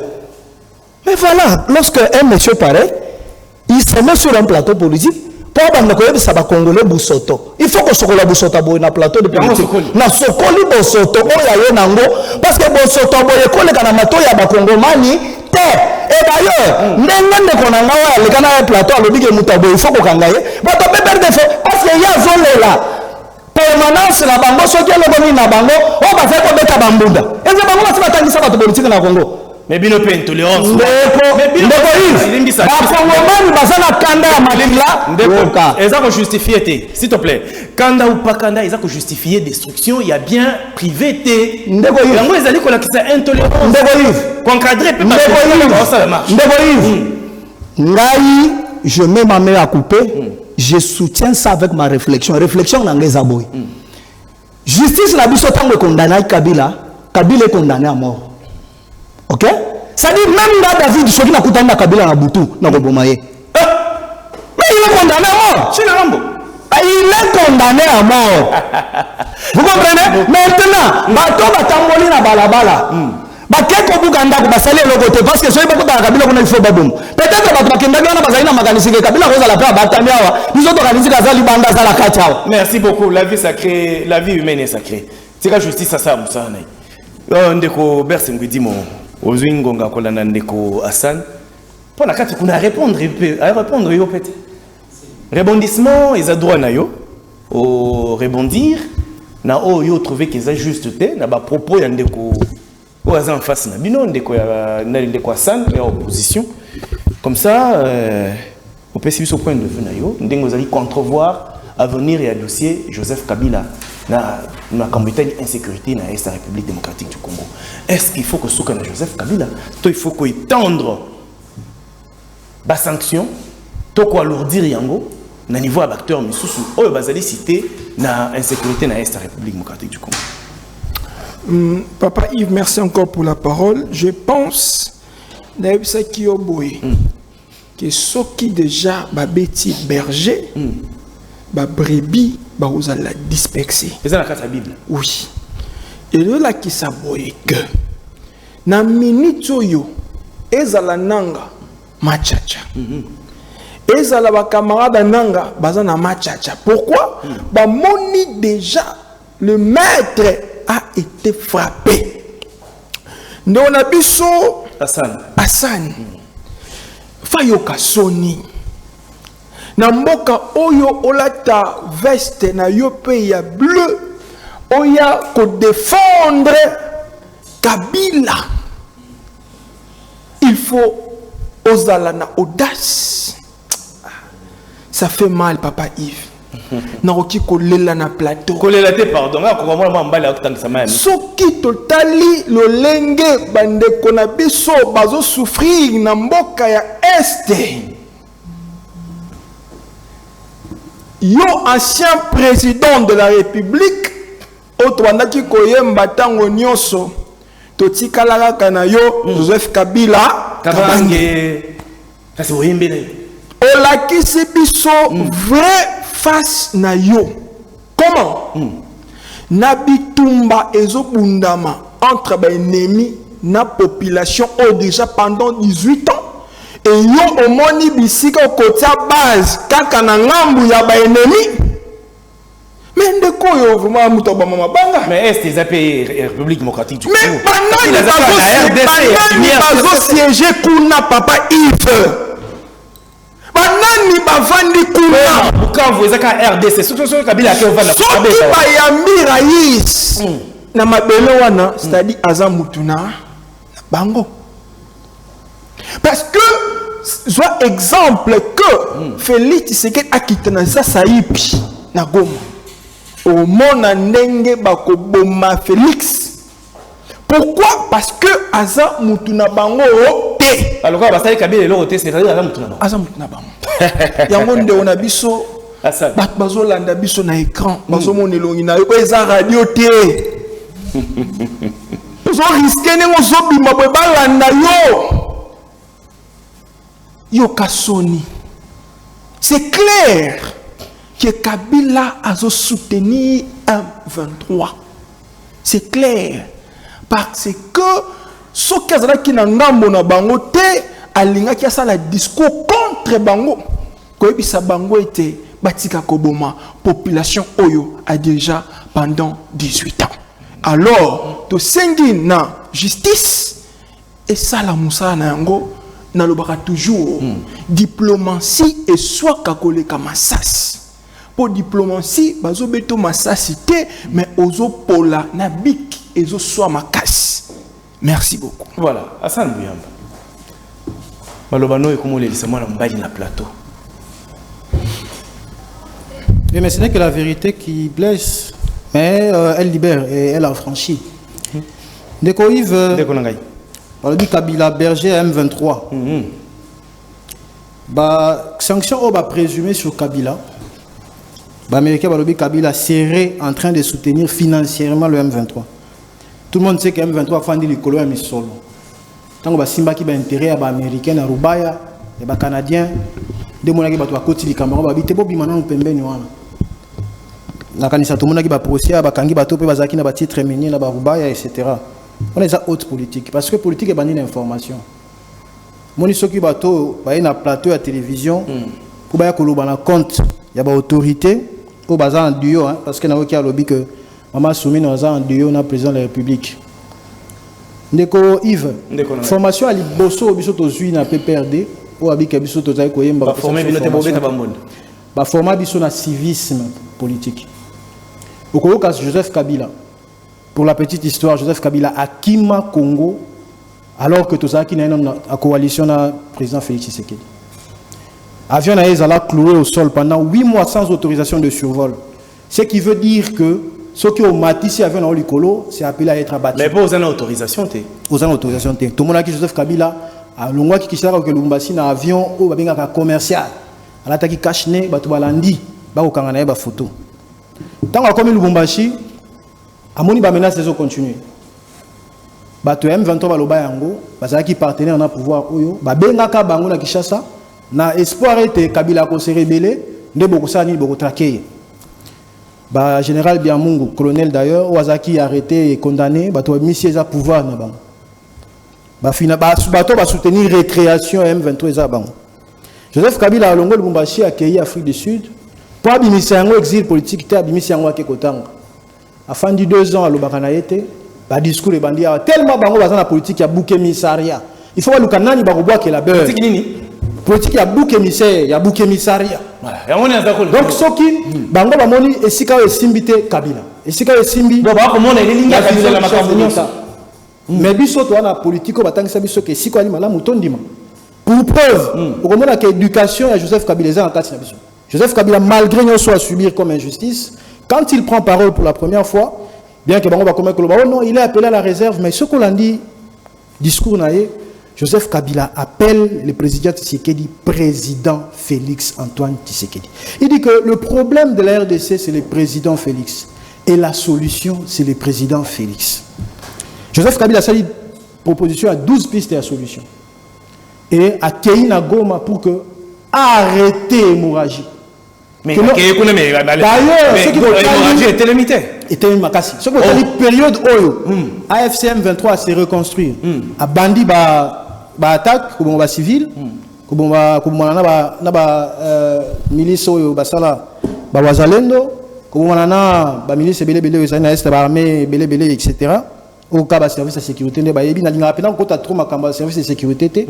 [SPEAKER 4] Mais voilà, lorsque un monsieur pareil, il se met sur un plateau politique. Pour que Congolais Boussoto. Il faut que Sokola Boussoto ait un plateau de politique. Na Sokoli Boussoto, parce que Boussoto, il y a un Congomani, et d'ailleurs, il y a un plateau, il faut qu'on gagne. Parce qu'il y a zone là. Permanence la bango, ce qui est le bon na bango, on va faire comme Bambunda. Et c'est bango, c'est pas tant que ça va te politique dans le Congo.
[SPEAKER 2] Mais bien pas intolérance. Ils ont justifié, s'il te plaît. Kanda ou pas Kanda, ils ont justifié destruction. Il y a bien privé. Ils ont intolérance. Concadré,
[SPEAKER 4] je mets ma main à couper. Je soutiens ça avec ma réflexion. Réflexion dans les abois. Justice la biso tango condamné Kabila. Kabila est condamné à mort. Ok? Ça dit même là David ce qui n'a coûté na Kabila na Boutou na Bobomaye. Mais il est condamné à mort. Il est condamné à mort. Vous comprenez? Maintenant, bato batamboli na balabala. Bakeko buganda ko basali le côté parce que soyez pas dans Kabila qu'on a fait babum. Peut-être bato bakenda na bazali na makanisi ke Kabila ko za la pa batamiawa. Nous autres organiser kazali banda za la kachawa.
[SPEAKER 2] Merci beaucoup. La vie sacrée, la vie humaine est sacrée. C'est la justice à ça Moussa Nai. Ndeko Bersengudi mo Ozuingonga kolana ndeko Hassan. Pour la carte qu'on a répondre yo peut-être. Rebondissement, ils ont droit na yo au rebondir na o yo trouver qu'ils ont juste té na ba propos ya ndeko o en face na bino ndeko ya ndeko Hassan et opposition. Comme ça on peut suivre ce point de vue na yo ndengo zali contrevoir avenir et dossier Joseph Kabila na combattre insécurité na Est République démocratique du Congo. Est-ce qu'il faut que souka na Joseph Kabila, il faut qu'on étendre ba sanction, to ko alourdir yango na niveau d'acteur misusu oyo bazali cité na insécurité na Est République démocratique du Congo.
[SPEAKER 3] Papa Yves, merci encore pour la parole. Je pense d'ailleurs ça qui oboye que ceux qui déjà babeti berger ba brebis ba osa la disperser.
[SPEAKER 2] C'est la carte de la Bible.
[SPEAKER 3] Oui. Et là qui s'aboye que na minute oyo ezala nanga machacha. Ezala ba camarade nanga baza na machacha. Pourquoi? Ba moni déjà le maître a été frappé. Nous on a biso Hassan. Fayoka Sony. Na mboka oyo olata veste na yo pe ya bleu. Oya ko défendre Kabila. Il faut osala na audace. Ça fait mal, papa Yves. Naroki kolela na plateau.
[SPEAKER 2] Kolela te pardon.
[SPEAKER 3] Soki totali lolenge bande kona biso bazo souffrir na mboka ya este. Yo ancien président de la République otwandaki koyemba tango nyonso totikala kana yo Joseph Kabila
[SPEAKER 2] Kabange. Ça c'est oyembele.
[SPEAKER 3] Olakisi biso vrai face na yo. Comment? Na bitumba ezobundama entre ba ennemis na population déjà pendant 18 ans. Et yo omoni bisika côté base kaka na ngambu ya ba ennemis. Mais ndeko yo vraiment muto ba mama banga.
[SPEAKER 2] Mais est-ce que les République démocratique du Congo?
[SPEAKER 3] Mais pendant les bazo siéger kuna papa Yves. Banani bavandi kuna.
[SPEAKER 2] Quand vous êtes à RDC, surtout sur Kabila qui va
[SPEAKER 3] Soki bayambi rais. Na mabele wana, c'est-à-dire Azam Mutuna bango. Parce que soit exemple que Félix Tshisekedi akitana sa saipi na Goma. Au mona ndenge bakoboma Félix. Pourquoi? Parce que Azam Mutuna bango te.
[SPEAKER 2] Alors quand Basai Kabila le roté, c'est Azam Mutuna.
[SPEAKER 3] Azam Mutuna bango. Yango nde on a biso bat bazo landa biso na écran bazo monelongi na yo eza radio te. Bazo risquer ne mo zo bima bo balanda yo Kasoni. C'est clair que Kabila a soutenu M23. C'est clair parce que ce qui na ngambo na bango te alinga ki asala discours contre bango. Koyebisa bango était batika koboma population oyo a déjà pendant 18 ans. Alors to sengi na justice et ça la moussa na yango na lobaka toujours diplomatie et soit kakole kamasas. Pour diplomatie bazo beto masasi te mais ozo pola na bik ezo soit makas. Merci beaucoup.
[SPEAKER 2] Voilà, Hassan Bouyamba. Malobano et comment les moi na plateau.
[SPEAKER 1] Oui, mais ce n'est que la vérité qui blesse, mais elle libère et elle affranchit. Ndeko Yves, on dit Kabila Berger M23. Sanction au présumé sur Kabila. Américain Kabila serait en train de soutenir financièrement le M23. Tout le monde sait que M23 a fandi le colo mis solo. Tant que Simba qui a intérêt à Américain, à Rubaya, et à Canadien, des gens qui ont côté du Cameroun, ils ont dit maintenant pembeni wana. Na kanisa tout le monde qui va procès, à Bakangi bato pe bazaki na titre minier na Rubaya etc. On est à haute politique parce que politique est bandit d'information. Moni soki bato ba na plateau à télévision pour ba koloba na compte ya ba autorité pour baza en duo parce que na oki a lobby que Maman Soumi nous a en duo na président de la République. Ndeko Yves, formation à Liboso biso tozui na PPRD ou abika biso tozai koyemba
[SPEAKER 2] ba former binote bobeta ba monde.
[SPEAKER 1] Ba former biso na civisme politique. Okoyoka Joseph Kabila. Pour la petite histoire, Joseph Kabila a Kima Congo alors que tozaki na la coalition na président Félix Tshisekedi. Avion na ezala cloué au sol pendant 8 mois sans autorisation de survol. Ce qui veut dire que ceux qui ont matissé avion dans l'Icolo, c'est appelé à être abattu.
[SPEAKER 2] Mais pas aux autorisation.
[SPEAKER 1] Aux autorisation. Tout le monde a dit Joseph Kabila, à l'ongwa qui kishara que Lumbasi na avion ou babinga commercial. À l'attaque cache né, batu balandi, ba okanga na ba photo. Tant que comme Lubumbashi, amoni ba menace les continuer. Batu M23 baloba yango, bazaki partenaire na pouvoir oyo, ba benga ka bango na Kinshasa, na espoir était Kabila ko se rebeller, nde boko sani boko traquer. Bah, général Biamungu, colonel d'ailleurs, Ouazaki arrêté et condamné, bah, toi, mis à pouvoir, bah, soutenir récréation M23 Bang. Joseph Kabila a longo le Bumbashi accueilli Afrique du Sud. Pour abimiser un exil politique, tu as abimiser un Kekotang. À fin de 2 ans, à l'Obakanaïté, bah, discours et bandits, tellement bango dans la politique, il y a bouquet missaria. Il faut que nani baroboa que la beurre. Politique ya bouc émissaire, ya bouc émissaria. Donc soki bango bamoni esika o simbité Kabila. Esika o simbi.
[SPEAKER 2] Donc ba ko mona les lignes Kabila la makambo.
[SPEAKER 1] Mais biso to na politique o batangisa biso ke siko ali malamu tondima. Pour preuve, au moment que l'éducation à Joseph Kabila en kati na biso. Joseph Kabila malgré nous soit à subir comme injustice, quand il prend parole pour la première fois, bien que bango ba comme que non, il est appelé à la réserve, mais ce qu'on a dit discours naé Joseph Kabila appelle le président Tshisekedi président Félix Antoine Tshisekedi. Il dit que le problème de la RDC, c'est le président Félix. Et la solution, c'est le président Félix. Joseph Kabila a une proposition à 12 pistes de la solution. Et à Keïna Goma pour que arrêter l'hémorragie.
[SPEAKER 2] Mais d'ailleurs,
[SPEAKER 1] ce qui
[SPEAKER 2] l'hémorragie était limitée.
[SPEAKER 1] Était une makasi. Ce qui est une période où AFCM 23 s'est reconstruit. A bandi attaque comme ba civil comme ba milice oyo basala ba wazalendo comme na ba milice belé na est ba armée belé etc. au cas ba service de sécurité ne ba yebi na linga rapidement ko ta trop makamba service de sécurité té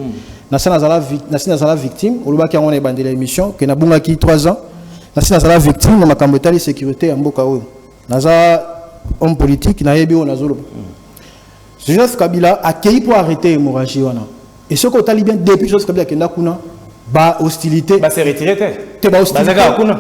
[SPEAKER 1] na sana victime au lobaki on est bandé l'émission que na bunga ki 3 ans na sana victime na makambo tali sécurité ya mboka oyo naza homme politique na yebi on azolo Joseph Kabila a accueilli pour arrêter l'hémorragie wana. Et ce qu'on a bien depuis Joseph Kabila kenda kuna ba hostilité
[SPEAKER 2] ba se retirer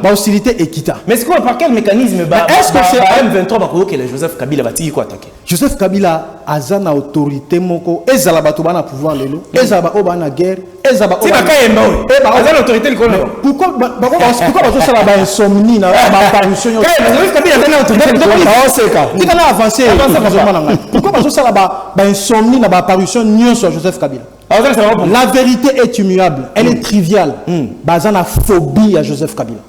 [SPEAKER 1] ba hostilité équita.
[SPEAKER 2] Mais c'est quoi par quel mécanisme
[SPEAKER 1] est-ce que c'est
[SPEAKER 2] M23 ba ko que Joseph Kabila ba tiki ko attaquer?
[SPEAKER 1] Joseph Kabila azana autorité moko ezala bato bana pouvoir lelo ezala ba obana guerre ezala ba
[SPEAKER 2] azana autorité le kono.
[SPEAKER 1] Pourquoi bazo sala ba insomnie na ba apparition yo
[SPEAKER 2] Joseph Kabila azana autorité
[SPEAKER 1] ba oseka il va avancer pourquoi bazo sala ba insomnie na ba apparition nyo sur Joseph Kabila? La vérité est immuable, elle est triviale. Bazan a phobie à Joseph Kabila.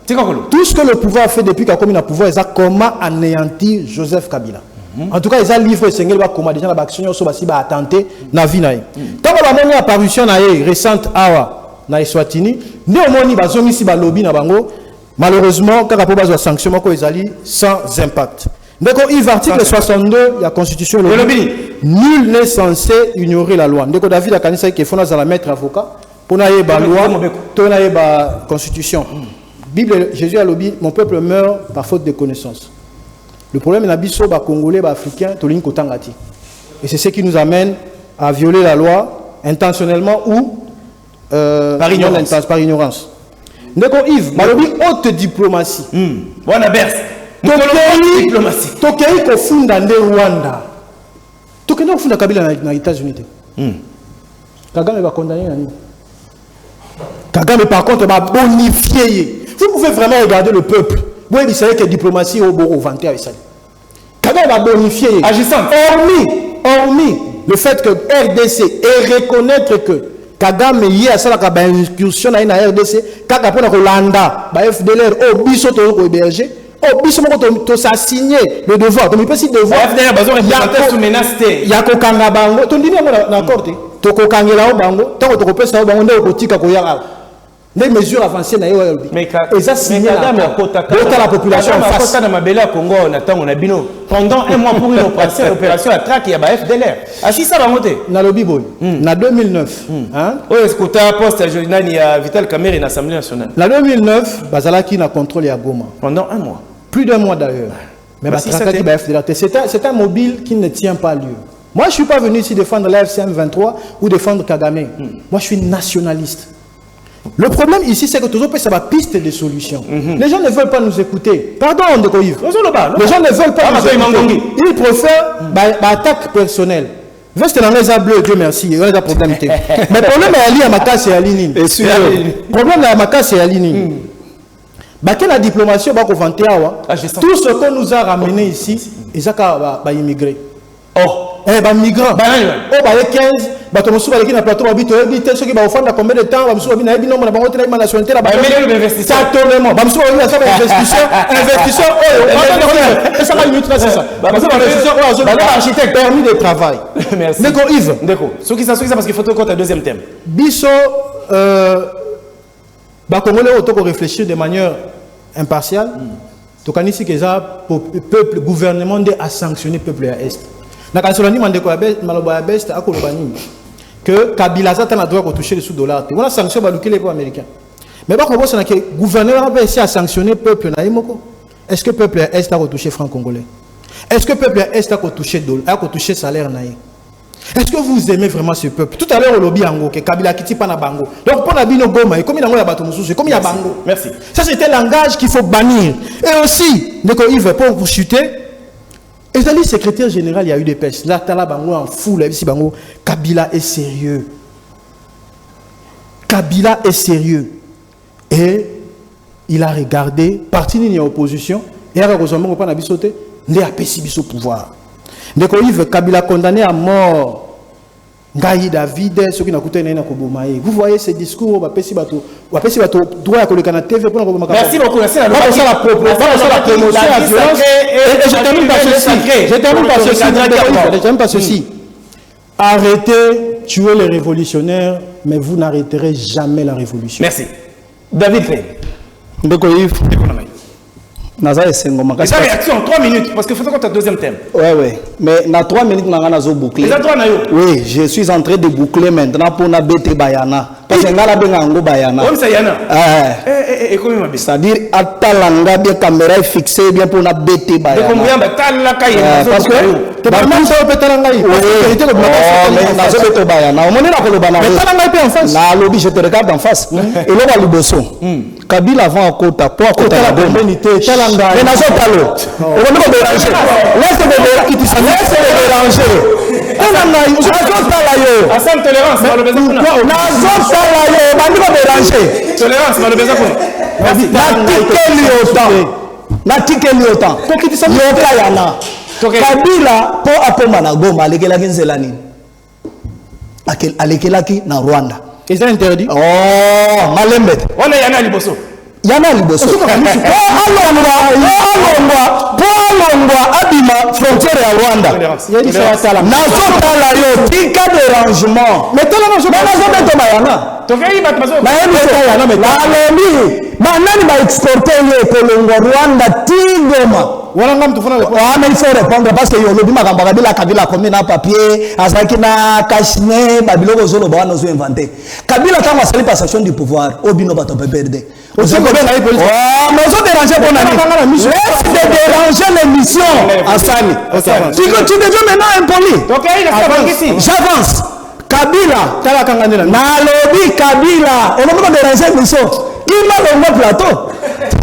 [SPEAKER 1] Tout ce que le pouvoir a fait depuis qu'il a commis le pouvoir, c'est comment anéantir Joseph Kabila. En tout cas, ils ont livré ce comment déjà la action sur basi ba attenté na vie naï. Tant que la monnaie apparition naï récente awa na Eswatini, néomoni bazon ici ba lobby na bango. Malheureusement, quand la population sanction mako ezali sans impact. Donc, il va article 62 de la Constitution. Nul n'est censé ignorer la loi. Donc, David a dit qu'il faut la mettre avocat pour la loi, pour la Constitution. Bible, Jésus a dit mon peuple meurt par faute de connaissance. Le problème est que les Congolais, les Africains, et c'est ce qui nous amène à violer la loi intentionnellement ou par ignorance. Donc, Yves, haute diplomatie.
[SPEAKER 2] Bonne berce.
[SPEAKER 1] Tokei ko funda nde Rwanda. Tokei ko funda Kabila na États-Unis. Kagame va condamner nani. Kagame par contre va bonifier. Vous pouvez vraiment regarder le peuple. Vous voyez savez que diplomatie au beau vanté avec ça. Kagame va bonifier. Agissant. Hormis le fait que RDC et reconnaître que Kagame y a ça la incursion na RDC kaka pona Rwanda ba FDLR au biso to ko héberger. Oh, tu as signé le devoir. Tu as signé le devoir. Il y a un kanga bango. Tu dis d'accord. Tu as kanga bango. Tu as kanga bango. Tu as kanga les mesures avancées na yo. Mais ça signé la population face.
[SPEAKER 2] Pendant un mois pour une opération à traque, il y a FDLR. Assis ça va monter.
[SPEAKER 1] Na lobby boy. Na 2009.
[SPEAKER 2] Hein? Oui, est-ce que tu as posté à Vital Kamerhe dans l'Assemblée nationale?
[SPEAKER 1] Na 2009, Bazalaki n'a contrôlé à Goma.
[SPEAKER 2] Pendant un mois.
[SPEAKER 1] Plus d'un mois d'ailleurs. Mais c'est un mobile qui ne tient pas lieu. Moi, je ne suis pas venu ici défendre la FCM 23 ou défendre Kagame. Moi, je suis nationaliste. Le problème ici, c'est que toujours ça va piste de solutions. Les gens ne veulent pas nous écouter. Pardon, Ndekoïv. Les gens ne veulent pas nous écouter. Ils préfèrent l'attaque personnelle. Veste dans les bleus, Dieu merci. Il y a des problèmes. Mais le problème est à ma casse et à l'ININ. Le problème est à ma casse et à l'ININ. La diplomatie, tout ce qu'on nous a ramené ici, ils sont immigrés. Oh, migrants. Oh, 15, ceux qui ont plateau, ceux qui ont fait combien de temps, ceux qui ont nationalité, architecte, permis de travail.
[SPEAKER 2] Merci.
[SPEAKER 1] Yves.
[SPEAKER 2] Ceux qui s'assoient parce qu'il faut compter un deuxième thème.
[SPEAKER 1] Bisso, Congolais ont réfléchi de manière impartiale. Donc, ici que ça, peuple, gouvernement a sanctionné le peuple à Est. que Kabila a le droit de toucher les sous-dollars. On a sanctionné les américains. Mais par contre, le gouvernement a essayé de sanctionner le peuple. Est-ce que le peuple est à toucher franc congolais? Est-ce que le peuple est à toucher le salaire? Est-ce que vous aimez vraiment ce peuple? Tout à l'heure, au lobby Ango, que Kabila Kiti pas na bango. Donc, pour la bino goma, et comme il y a bateau moussou, comme il y a bango.
[SPEAKER 2] Merci.
[SPEAKER 1] Ça, c'était un langage qu'il faut bannir. Et aussi, Yves, pour vous chuter, et le secrétaire général, il y a eu des pêches. Là, Tala Bango en foule, ici Bango, Kabila est sérieux. Kabila est sérieux. Et il a regardé, parti de l'opposition, et il a regardé, il a péci au pouvoir. Donc, Yves, Kabila condamné à mort. Ngaï David, ceux qui n'ont coûté rien à Kobomaï. Vous voyez ces discours, on va péci bateau droit à coller la TV pour nous.
[SPEAKER 2] Merci beaucoup.
[SPEAKER 1] La promotion à violence. Et je termine par ceci. Arrêtez, tuer les révolutionnaires, mais vous n'arrêterez jamais la révolution.
[SPEAKER 2] Merci. David Fay.
[SPEAKER 4] Ndeko Yves. Naza esengo makasi.
[SPEAKER 2] Ça réaction 3 minutes parce que faut qu'on ta deuxième thème.
[SPEAKER 4] Ouais. Mais na 3 minutes na nazo boucler.
[SPEAKER 2] Les endroits na yo.
[SPEAKER 4] Oui, je suis en train de boucler maintenant pour na bete bayana. Parce que ngala benga ngo bayana.
[SPEAKER 2] Comme ça yana. Comment ma
[SPEAKER 4] c'est-à-dire atalanga bien caméra est fixée bien pour na bete bayana.
[SPEAKER 2] De combien batala kayena
[SPEAKER 4] parce que
[SPEAKER 1] tu pas même ça betalanga yi.
[SPEAKER 4] Mais nazo bete bayana. On est là pour le banana.
[SPEAKER 1] Betalanga est en face.
[SPEAKER 4] Na lobby je te regarde en face. Et là va liboso. Kabila avant à côté pour à côté la bonité. Mais nazo talo. On va me déranger. Laisse-le déranger.
[SPEAKER 2] Asam tolérance, le besoin. Tolérance, le besoin.
[SPEAKER 4] Kabila po apoma na Goma alekelaki nzela nini? Alekelaki na Rwanda.
[SPEAKER 1] Ils ont interdit.
[SPEAKER 4] Oh, malembe.
[SPEAKER 2] On est yana liboso.
[SPEAKER 4] Yana liboso. Alongwa abima frontière ya Rwanda. Nazotala yo tika dérangement. Mais tala nazo bayana.
[SPEAKER 2] Tokei bat mazo.
[SPEAKER 4] Nani ba exporter yo kolongwa Rwanda tigoma.
[SPEAKER 1] Voilà ngam tufuna le.
[SPEAKER 4] Ah mais il faut répondre parce que yo lobi makamba Kabila comme na papier, azaki na kashne babiloko zolo ba wana zo inventer. Kabila kama sali passation du pouvoir, obino bato pe perdre. Oh, mais ils ont dérangé pour la mission. Laisse de déranger l'émission, Hassani. Tu deviens maintenant impoli. J'avance. Kabila. Nalobi Kabila. On ne peut pas déranger l'émission. Il m'a le plateau.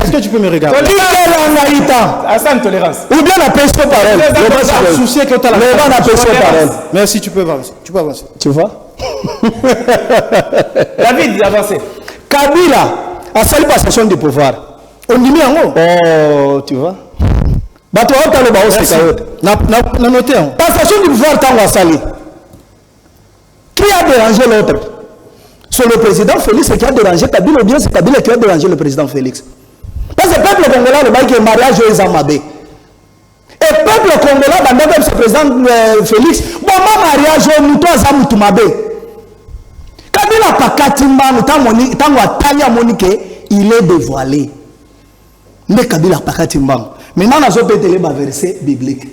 [SPEAKER 1] Est-ce que tu peux me regarder?
[SPEAKER 2] Hassan, tolérance.
[SPEAKER 4] Ou bien la pêche par elle.
[SPEAKER 1] Merci, tu peux avancer.
[SPEAKER 4] Tu vois?
[SPEAKER 2] David, avancez.
[SPEAKER 4] Kabila. A sali passation du pouvoir.
[SPEAKER 1] On dit bien.
[SPEAKER 4] Oh, tu vois. Bato otalo ba osika yote.
[SPEAKER 1] Na noté.
[SPEAKER 4] Passation du pouvoir tango sali. Qui a dérangé l'autre? C'est le président Félix qui a dérangé Kabila ou bien c'est Kabila qui a dérangé le président Félix? Parce que le peuple congolais le bail que mariage est amabé. Et le peuple congolais bandaka ce président Félix, bon mariage muto azamutu mabe. Kabila pakatimbano tango atali amonike il est dévoilé. Mais Kabila pakatimbano. Maintenant nazo pétele ba verset biblique.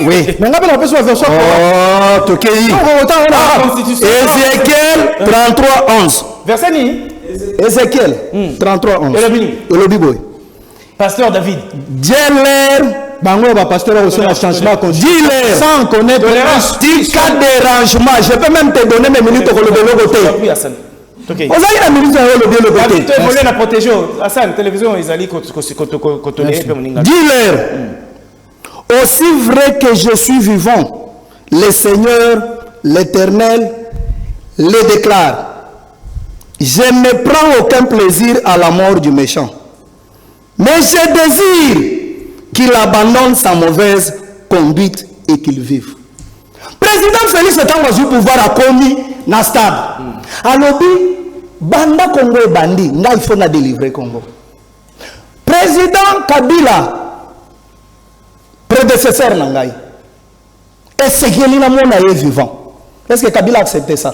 [SPEAKER 4] Oui.
[SPEAKER 1] Mais on a besoin de verset.
[SPEAKER 4] Oh, Tokei. Ézéchiel 33:11.
[SPEAKER 2] Verset ni
[SPEAKER 4] Ézéchiel 33:11. Et le Bible.
[SPEAKER 2] Pasteur David.
[SPEAKER 4] Dis-leur
[SPEAKER 1] bango ba pasteur aussi un changement
[SPEAKER 4] dis-leur
[SPEAKER 1] sans connaître
[SPEAKER 4] tika dérangement. Je peux même te donner mes minutes pour le côté.
[SPEAKER 2] Oui, Hassan. OK.
[SPEAKER 4] Vous avez la minute pour le côté.
[SPEAKER 2] Tu voulais la protéger. Hassan, télévision ils allaient
[SPEAKER 4] dis-leur aussi vrai que je suis vivant, le Seigneur, l'Éternel, le déclare. Je ne prends aucun plaisir à la mort du méchant. Mais je désire qu'il abandonne sa mauvaise conduite et qu'il vive. Président Félix est en pouvoir à commis na stade. Alobi banda Congo et bandi, nga il faut na délivrer Congo. Président Kabila prédécesseur nangai. Est-ce qu'il na mona est vivant? Est-ce que Kabila a accepté ça?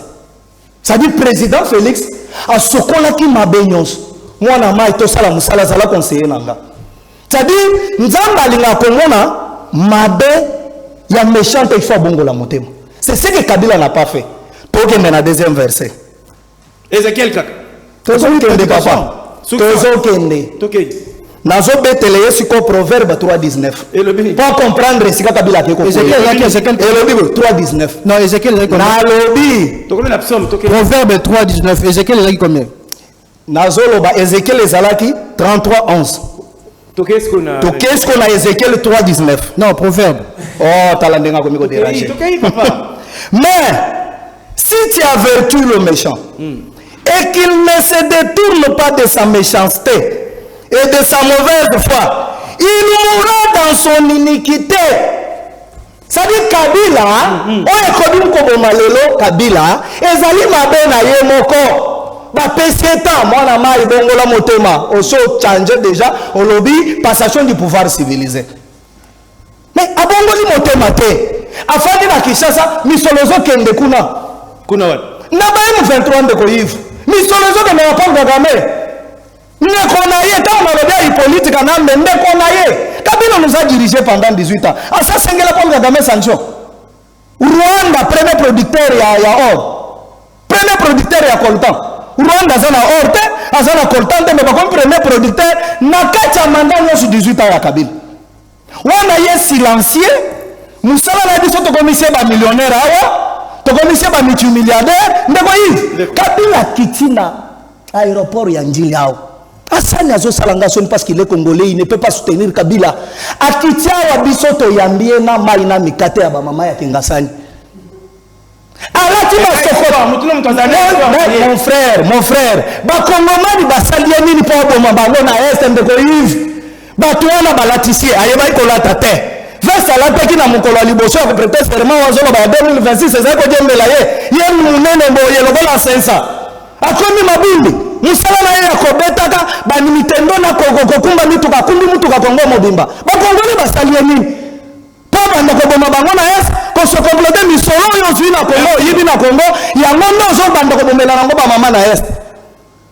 [SPEAKER 4] Ça dit président Félix a sokola ki mabenyos. Moi na mai to sala musala sala conseiller nanga. Ça dit nzamba linga komona mabe ya méchant il faut bongo la motema. C'est ce que Kabila n'a pas fait. Toke na deuxième verset.
[SPEAKER 2] Ézéchiel kaka.
[SPEAKER 4] Tozo kende papa. Tozo kende.
[SPEAKER 2] Toke.
[SPEAKER 4] Nazo betele yesiko proverbe 3:19.
[SPEAKER 2] Et le béni.
[SPEAKER 4] Pour comprendre si kabila keko.
[SPEAKER 1] Ézéchiel.
[SPEAKER 4] Et le Bible 3:19.
[SPEAKER 1] Non, Ézéchiel est combien?
[SPEAKER 4] Na lobi.
[SPEAKER 2] Toke la psaume, toke.
[SPEAKER 1] Proverbe 3:19. Ézéchiel est combien?
[SPEAKER 4] Nazo loba Ezekiel ezalaki 33:11.
[SPEAKER 2] Toke est-ce qu'on a?
[SPEAKER 4] To qu'est-ce qu'on a Ezekiel 3:19?
[SPEAKER 1] Non, Proverbe.
[SPEAKER 4] Oh, talandenga komiko déranger.
[SPEAKER 2] Toke papa.
[SPEAKER 4] Mais si tu avertis le méchant et qu'il ne se détourne pas de sa méchanceté et de sa mauvaise foi, il mourra dans son iniquité. Ça dit Kabila, on est connu comme Malelo Kabila, ezali mabe na ye moko. Ba peseta mwana mai bongola motema, oso changer déjà au lobby passation du pouvoir civilisé. Mais abongoli motema te. Afandi na Kinshasa misolozo kende kuna.
[SPEAKER 2] Kuna wat.
[SPEAKER 4] Na ba M23 ndeko yivu. Misolozo de na Paul Kagame. Ndeko na ye ta malobia politique na ndeko na ye. Kabila nous a dirigé pendant 18 ans. Asa sengela Paul Kagame sanction. Rwanda premier producteur ya or. Premier producteur ya coltan. Rwanda zana or te, azana coltan te, mais par contre premier producteur na kacha mandat sur 18 ans ya Kabila. Wana ye silencieux. Moussala na biso to commissaire ba millionnaire awa, to commissaire ba multimilliardaire, ndeko yi. Kabila kitina aéroport ya Njili awa. Asani azo salanga son parce qu'il est congolais, il ne peut pas soutenir Kabila. Akitia wa biso to yambie na mai na mikate ya ba mama ya Kingasani. Alati mon frère, ba kongomani ba salia nini po bo mabango na est ndeko yi. Ba tuana balatisie ayeba ikolata te. Versa la peki na mukolo liboso ya prêter serment wazolo ba 2026 ezako jembela ye munene boye lokola sensa akomi mabimbi musala na ye akobetaka ba Nintendo na kokumba mituka kumbi mutuka Kongo mobimba ba Kongole basalie nini po banda ko boma bango na es ko se compléter misolo yo zwi na Kongo yibi na Kongo yango ndozo banda ko bomela nango ba mama na est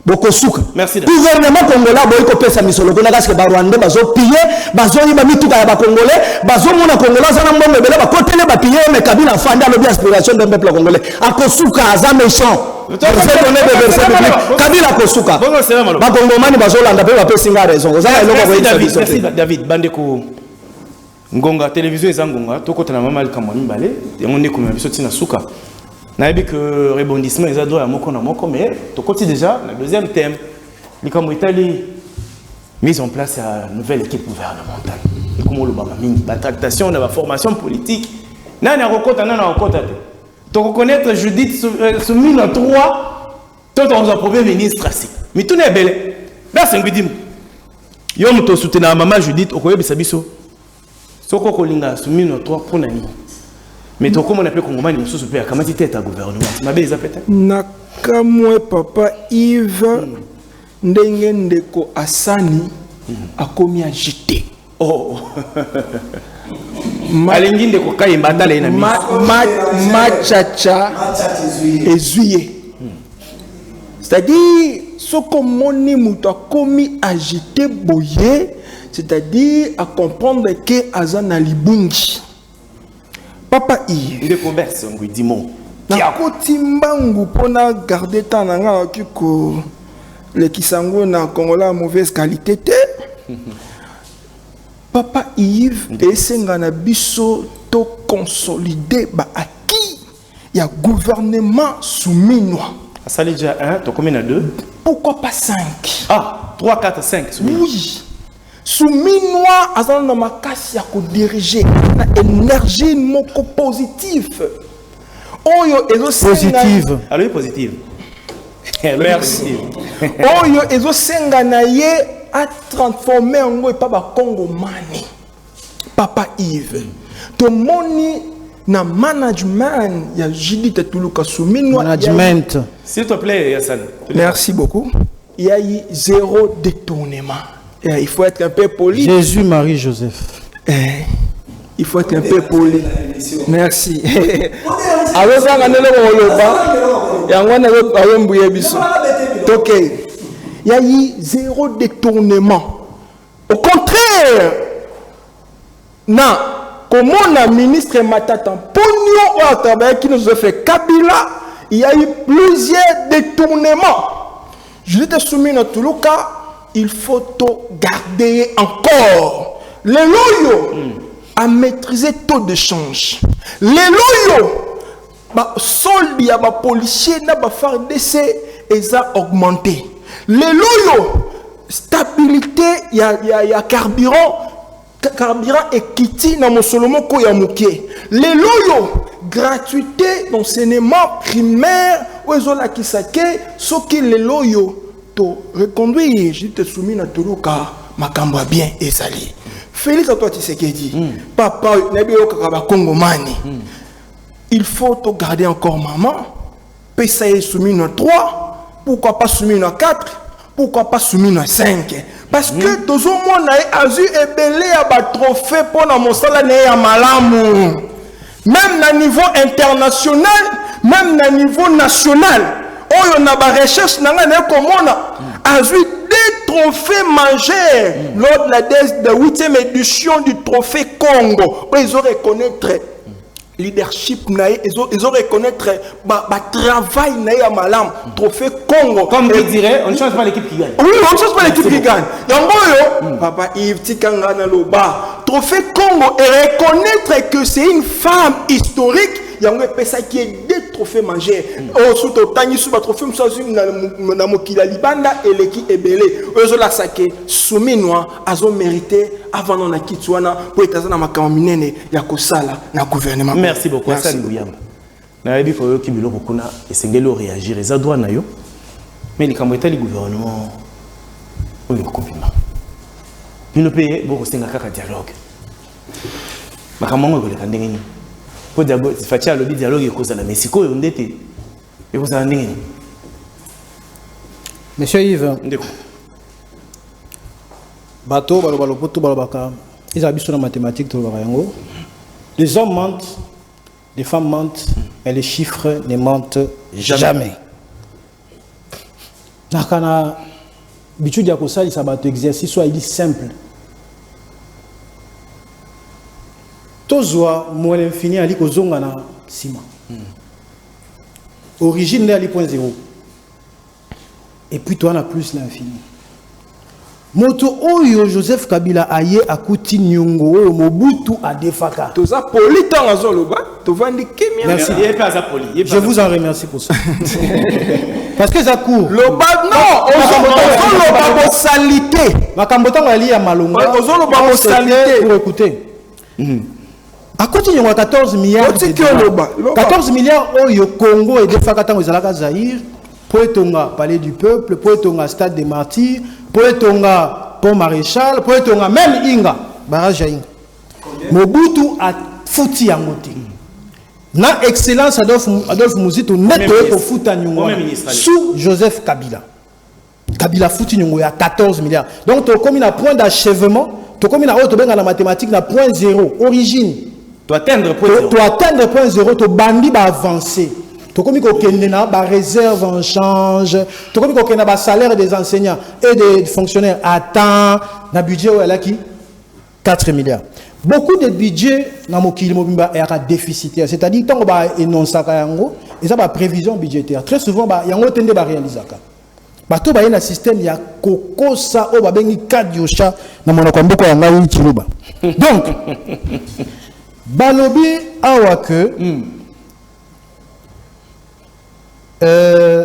[SPEAKER 4] bokosuka.
[SPEAKER 2] Merci.
[SPEAKER 4] Gouvernement congolais boy ko pesa misolo ko na kaske ba Rwanda bazo piller bazo yiba mituka ya ba congolais bazo mona congolais sana mbongo bele ba kotele ba piller mais Kabila fanda lo aspiration d'un peuple congolais akosuka aza méchant. Kabila akosuka ba kongomani bazo landa pe ba pesinga raison ozala eloko boy.
[SPEAKER 2] Merci David Bandeko Ngonga télévision ezangonga tokota na mama likamwa mimbale yango ndeko na biso tina suka. Naïbi que rebondissement est à droit à moko na moko, mais tu continues déjà le deuxième thème. L'Ikambo Italie mise en place à une nouvelle équipe gouvernementale. Et comment le bamami, la tractation de la formation politique. Nana Rokota, nana Rokota. Tu reconnaître Judith soumis à 3, toi tu as un premier ministre assis. Mais tout n'est belle. Là c'est un guidim. Yom to soutenir maman Judith, okoye bisabiso. Soko kolinga soumis à 3 pour nani. Mais toi, comment on appelle Congomani, nous sommes super. Comment tu es à gouvernement? Ma belle, peut-être.
[SPEAKER 3] Nakamwe papa Yves Ndeko Asani a commis agité.
[SPEAKER 2] Oh. Alengi Ndeko Kayemba dale na
[SPEAKER 3] Machacha ezuye. C'est-à-dire, ce que moni muto a commis agité boye, c'est-à-dire à comprendre que Azana Libungi. Papa Yves.
[SPEAKER 2] Il est converse, on dit mon.
[SPEAKER 3] Nakotimbangu pona garder temps nanga kiko le kisango na Kongola mauvaise qualité te. Papa Yves esenga na biso to consolider ba acquis ya gouvernement souminois.
[SPEAKER 2] Ça l'est déjà 1, tu combien à 2?
[SPEAKER 3] Pourquoi pas 5?
[SPEAKER 2] Ah, 3, 4, 5.
[SPEAKER 3] Oui. Souminois azana na makasi ya ko diriger na énergie moko positive. Oyo ezo
[SPEAKER 1] Positive.
[SPEAKER 2] Alors positive.
[SPEAKER 3] Merci. Oyo ezo senga na ye a transformer ngo e pa ba Congomani. Papa Yves. To moni na management ya Judith Tuluka Souminois.
[SPEAKER 1] Management.
[SPEAKER 2] S'il te plaît, Hassan.
[SPEAKER 3] Merci beaucoup. Il y a eu 0 détournement. Il faut être un peu poli.
[SPEAKER 1] Jésus, Marie, Joseph.
[SPEAKER 3] Il faut être un peu poli. Merci. Alors, ça, il y a eu 0 détournement. Au contraire, non, comment la ministre Matata Pogno au travail qui nous a fait Kabila, il y a eu plusieurs détournements. Je te soumis dans tout le cas, il faut tout garder encore. Les loyaux à maîtriser taux de change. Les loyaux, solde, il y a des policiers, il y a des FARDC, ils ont augmenté. Les loyaux, stabilité, il y a carburant et kiti dans mon solomo ko ya muké. Les loyaux, gratuité d'enseignement primaire, où ils ont la kisake, ce qui les loyaux, to reconduire, je te soumis dans tout le cas, ma cambra bien et sali. Félix à toi, tu sais qu'il dit, papa, il faut te garder encore maman, PSA est soumis dans 3, pourquoi pas soumis dans 4, pourquoi pas soumis dans 5. Parce que tout le monde a eu et belé à trophée pour mon salaire à malamou. Même à niveau international, même à niveau national, on a des recherches dans a eu des trophées majeurs lors de la 8e édition du trophée Congo. Ils ont reconnaître leadership, ils ont reconnaître travail à malam, trophée Congo.
[SPEAKER 2] Comme tu dirais, on ne change pas l'équipe qui gagne.
[SPEAKER 3] Oui, on ne change pas l'équipe qui gagne. Papa Yves Tikangana Loba, trophée Congo, et reconnaître que c'est une femme historique. Il y a un pesa qui est des trophées majeurs. Oh, sous le temps, il y a un trophée dans Mokila Libanda et l'équipe est belé. Eux, la saké, souminois, ils ont mérité avant dans la Kitsuana pour être dans ma caminée, il y a que ça là, dans le gouvernement.
[SPEAKER 2] Merci beaucoup. Merci beaucoup. Il faut que vous ayez réagir. Les adroits, mais les camarades du gouvernement, ils ont compliment. Ils ne payent pas de dialogue. Mais comment vous voulez pour dialogue, faire le dialogue et cause à la Mexico et on était et vous en avez.
[SPEAKER 1] Monsieur Yves, bateau, ils habitent sur la mathématique. Les hommes mentent, les femmes mentent, mais les chiffres ne mentent jamais. Nakana, bitu dia kosa li sabato exercice soit il est simple. Tozwa mo l'infini ali kozonga na sima. Origine de ali point 0. Et puis toi on a plus l'infini. Moto oyo Joseph Kabila aye akuti nyongo oyo Mobutu a defaka.
[SPEAKER 3] Toza poli tanga zoloba, to vandi kemia.
[SPEAKER 1] Merci. Je vous en remercie pour ça. Parce que ça court.
[SPEAKER 3] Loba non, ozoloba bo salité.
[SPEAKER 1] Makambotango ali ya malonga.
[SPEAKER 3] Ozoloba bo salité
[SPEAKER 1] pour écouter. À côté, il y a 14 milliards. 14 milliards au Congo et de Fakatan aux Alaka Zahir, pour Etonga, Palais du Peuple, pour Etonga, Stade des Martyrs, pour Etonga, Pont Maréchal, pour Etonga, même Inga, barrage à Inga. Mobutu a fouti à Moti. Na excellence Adolphe Mouzito, net pour foutu à Nyongwa, sous Joseph Kabila. Kabila fouti Nyongwa à 14 milliards. Donc, tu as comme un point d'achèvement, tu as comme la mathématique, na point 0, origine.
[SPEAKER 2] Tu atteindre point 0.
[SPEAKER 1] Tu atteindre point 0, tu bandi va avancer. Tu comme ba réserve en change, tu comme ba salaire des enseignants et des fonctionnaires attend na budget là qui 4 milliards. Beaucoup de budget na mokili mobimba est déficitaire, c'est-à-dire tant ba énonça ka yango, et ça ba prévision budgétaire. Très souvent ba yango tende ba réalisaka. Ba to ba na système ya kokosa o ba bengi kadiosha na monoko mboko ya ngai chiluba. Donc Balobi Awake,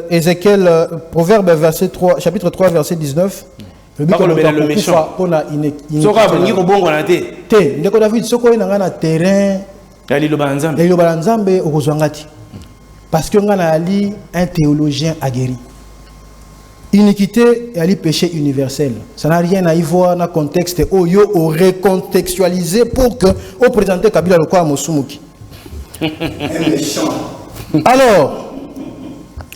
[SPEAKER 1] Ézéchiel, Proverbe verset 3, chapitre 3, verset 19.
[SPEAKER 2] Le méchant.
[SPEAKER 1] Parce que on a un théologien aguerri. Iniquité et péché universel. Ça n'a rien à y voir dans le contexte où il faut recontextualiser pour que on présente Kabila le quoi à Mosumuki. Alors,